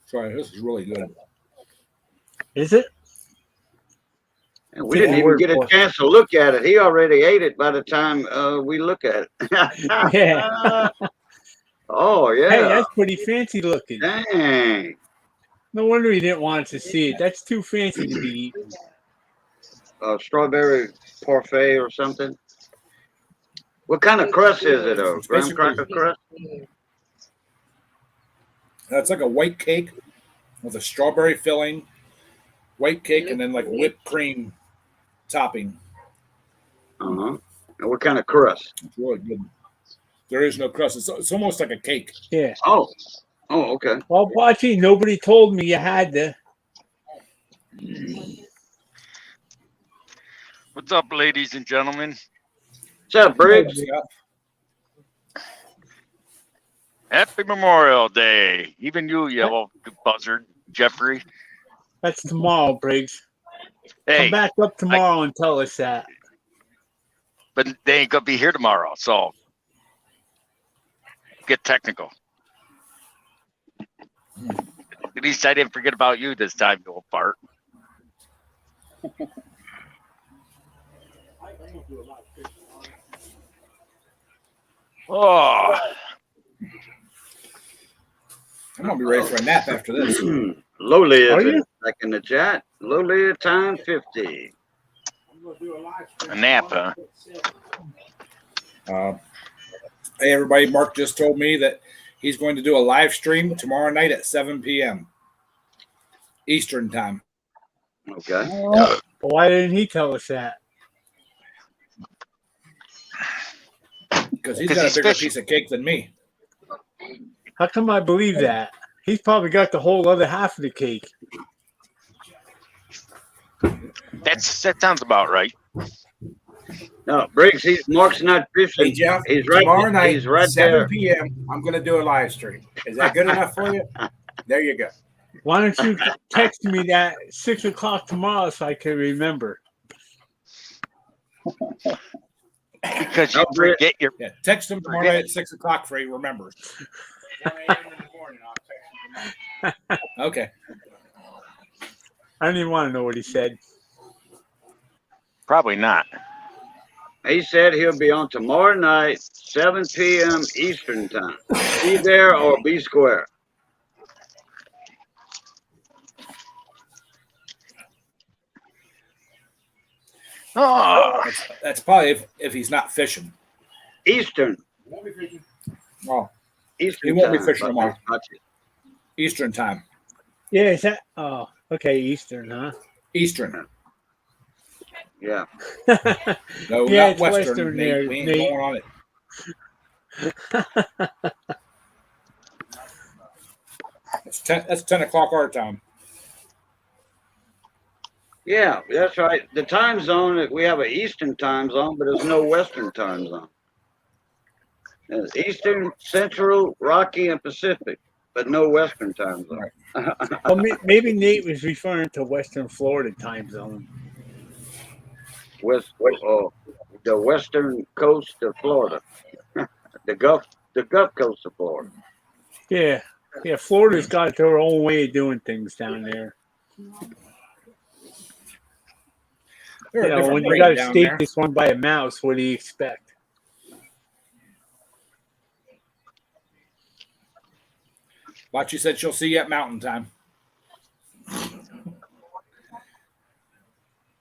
Sorry, this is really good.
Is it?
And we
Take
didn't
your
even
word
get a
for it.
chance to look at it. He already ate it by the time we look at it.
Yeah.
Oh, yeah.
Hey, that's pretty fancy looking.
Dang.
No wonder he didn't want us to see it. That's too fancy to be eaten.
Strawberry parfait or something. What kind of crust is it, though? Graham
Basically-
cracker crust?
That's like a white cake with a strawberry filling, white cake, and then like whipped cream topping.
Uh-huh. And what kind of crust?
It's really good. There is no crust. It's almost like a cake.
Yeah.
Oh, okay.
Well, Bocce, nobody told me you had to.
What's up, ladies and gentlemen?
What's up, Briggs?
Happy Memorial Day. Even you old buzzard, Jeffrey.
That's tomorrow, Briggs.
Hey,
Come back up tomorrow and tell us that.
but they ain't gonna be here tomorrow, so get technical. At least I didn't forget about you this time, you old fart. Oh,
I'm gonna be ready for a nap after this.
Lowly
Are
is
you?
it? Like in the chat. Lowly time 50.
a nap, huh?
Hey, everybody! Mark just told me that he's going to do a live stream tomorrow night at 7 p.m. Eastern time.
Okay.
Well, why didn't he tell us that?
Because he's
'Cause
got
he's
a bigger
fishing.
piece of cake than me.
How come I believe that? He's probably got the whole other half of the cake.
That sounds about right.
No, Briggs, Mark's not fishing.
Hey, Jeff,
He's right,
tomorrow night,
he's right
7
there.
p.m., I'm going to do a live stream. Is that good enough for you? There you go.
Why don't you text me that 6 o'clock tomorrow so I can remember?
Because you
No, Briggs.
forget your
Yeah, text him tomorrow night at 6 o'clock for he remembers. Okay.
I don't even want to know what he said.
probably not.
He said he'll be on tomorrow night, 7 p.m. Eastern time. Be there or be square.
Oh,
That's probably if he's not fishing.
Eastern.
Well,
Eastern
He won't be
time.
fishing tomorrow.
Watch it.
Eastern time.
Yeah, is that? Oh, okay, Eastern, huh?
Eastern.
Yeah.
No,
Yeah,
not
it's
Western.
Western
Nate.
there,
We ain't
Nate.
going on it. That's 10 o'clock our time.
Yeah, that's right. The time zone, we have an Eastern time zone, but there's no Western time zone. There's Eastern, Central, Rocky, and Pacific, but no Western time zone.
Well, maybe Nate was referring to Western Florida time zone.
The western coast of Florida, the Gulf Coast of Florida.
Yeah, Florida's got their own way of doing things down there.
They're a
You know,
different
when you
breed
got to
down
stake
there.
this one by a mouse, what do you expect?
Bocce said she'll see you at Mountain Time.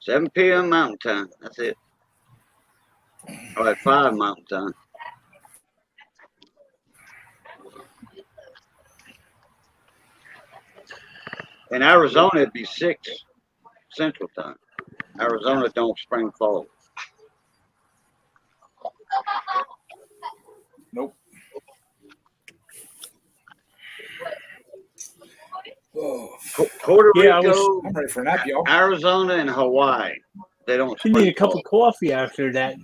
7 p.m. Mountain Time. That's it. All right, 5 Mountain Time. In Arizona, it'd be 6 Central Time. Arizona don't spring fall.
Nope. Oh,
Puerto
Yeah,
Rico,
I'm ready for a nap, y'all.
Arizona, and Hawaii. They don't
You need
spring
a cup
fall.
of coffee after that.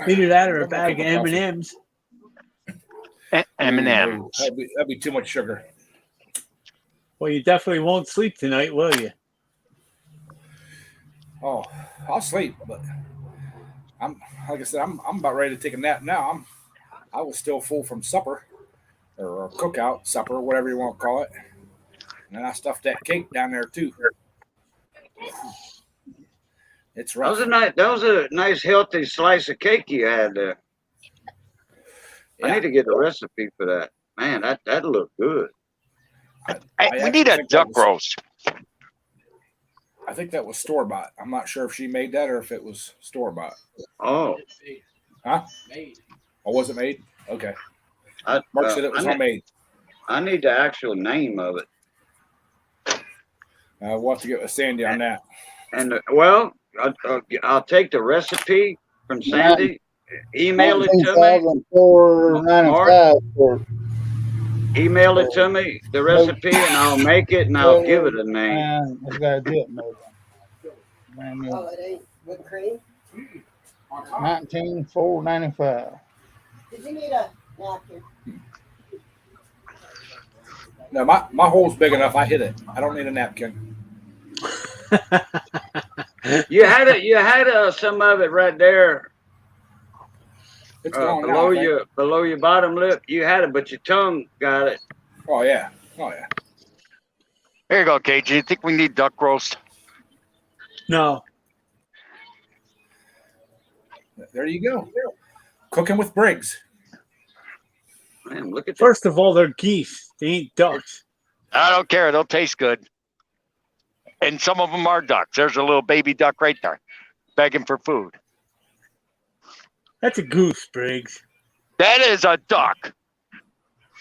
Either that or a bag of M&Ms.
M&M.
That'd be too much sugar.
Well, you definitely won't sleep tonight, will you?
Oh, I'll sleep, but I'm like I said, I'm about ready to take a nap now. I was still full from supper or cookout, supper, whatever you want to call it. And then I stuffed that cake down there too. It's rough.
That was a nice healthy slice of cake you had there.
Yeah.
I need to get a recipe for that. Man, that looked good.
We need a duck roast.
I think that was store bought. I'm not sure if she made that or if it was store bought.
Oh,
Huh? Oh, was it made? Okay.
I,
Mark said it was homemade.
I need the actual name of it.
We'll have to get with Sandy on that.
And well, I'll take the recipe from Sandy. Email it to me.
$19,495
Email it to me, the recipe, and I'll make it and I'll give it a name.
And I gotta do it more than
Oh, it ain't whipped cream?
$19,495.
Did you need a napkin?
No, my hole's big enough. I hit it. I don't need a napkin.
You had some of it right there.
It's gone
below
now,
below your bottom lip. You had it, but your tongue got it.
Oh yeah. Oh yeah.
There you go, Kate. Do you think we need duck roast?
No.
There you go. Cooking with Briggs.
Man, look at that.
First of all, they're geese. They ain't ducks.
I don't care. They'll taste good. And some of them are ducks. There's a little baby duck right there, begging for food.
That's a goose, Briggs.
That is a duck.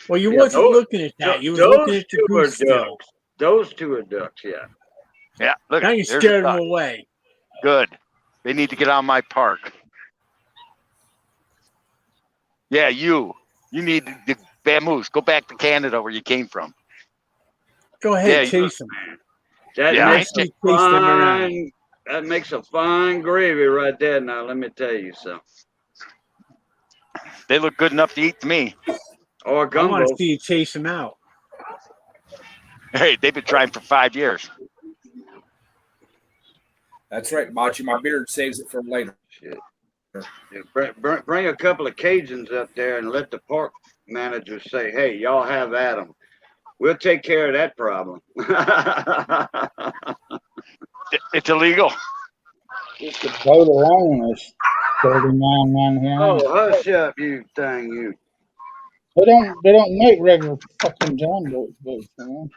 Well, you
Yeah,
wasn't
those-
looking at that. You was
those
looking at the
two are
goose still.
ducks. Those two are ducks, yeah.
Yeah, look.
Now you
there's a
scared them
duck.
away.
Good. They need to get on my park. Yeah, you need the vamoose. Go back to Canada where you came from.
Go ahead,
Yeah,
chase them.
That
Yeah,
makes
I chase them around.
fine. That makes a fine gravy right there. Now let me tell you something.
They look good enough to eat to me.
Or
I want
gumbo.
to see you chase them out.
Hey, they've been trying for 5 years.
That's right, Bocce. My beard saves it for later.
Shit. Yeah, bring a couple of Cajuns up there and let the park manager say, "Hey, y'all have at them. We'll take care of that problem."
It's illegal.
Just the boat alone is $39.99.
Oh, hush up, you thing, you.
They don't make regular fucking John boats, man.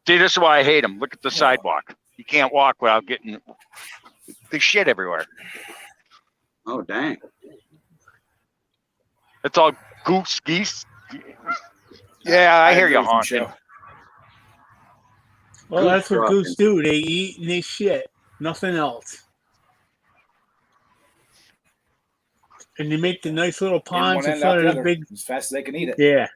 See, this is why I hate them. Look at the sidewalk. You can't walk without getting the shit everywhere.
Oh, dang.
It's all geese. Yeah, I hear you
agree with
honking.
Michelle.
Well,
Goose
that's what
dropping.
goose do. They eat and they shit. Nothing else. And they make the nice little
In
ponds
one
in
end out
front
the
of the
other,
big.
as fast as they can eat it.
Yeah.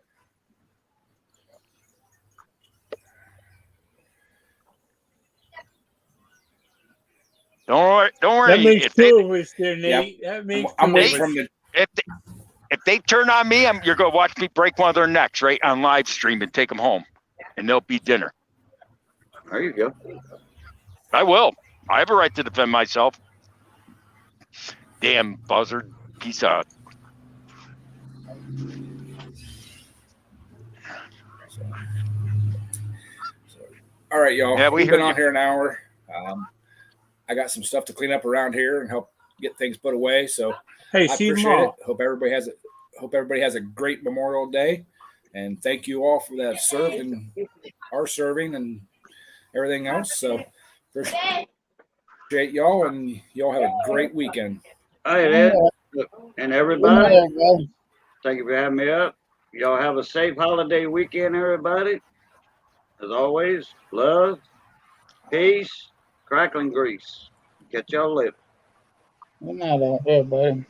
Don't worry.
That makes
If they,
two of us there, Nate. That makes
I'm
two
waiting
of
from
us.
the.
if they turn on me, you're gonna watch me break one of their necks right on live stream and take them home, and they'll be dinner.
There you go.
I will. I have a right to defend myself. Damn buzzard piece of.
All right, y'all.
Yeah, we
We've
hear
been on
you.
here an hour. I got some stuff to clean up around here and help get things put away. So
Hey,
I
see you
appreciate it.
tomorrow.
Hope everybody has a great Memorial Day, and thank you all for that have served and are serving and everything else. So appreciate y'all, and y'all have a great weekend.
All right, Ed. And everybody, thank you for having me up. Y'all have a safe holiday weekend, everybody. As always, love, peace, crackling grease. Catch y'all later.
Good night, everybody.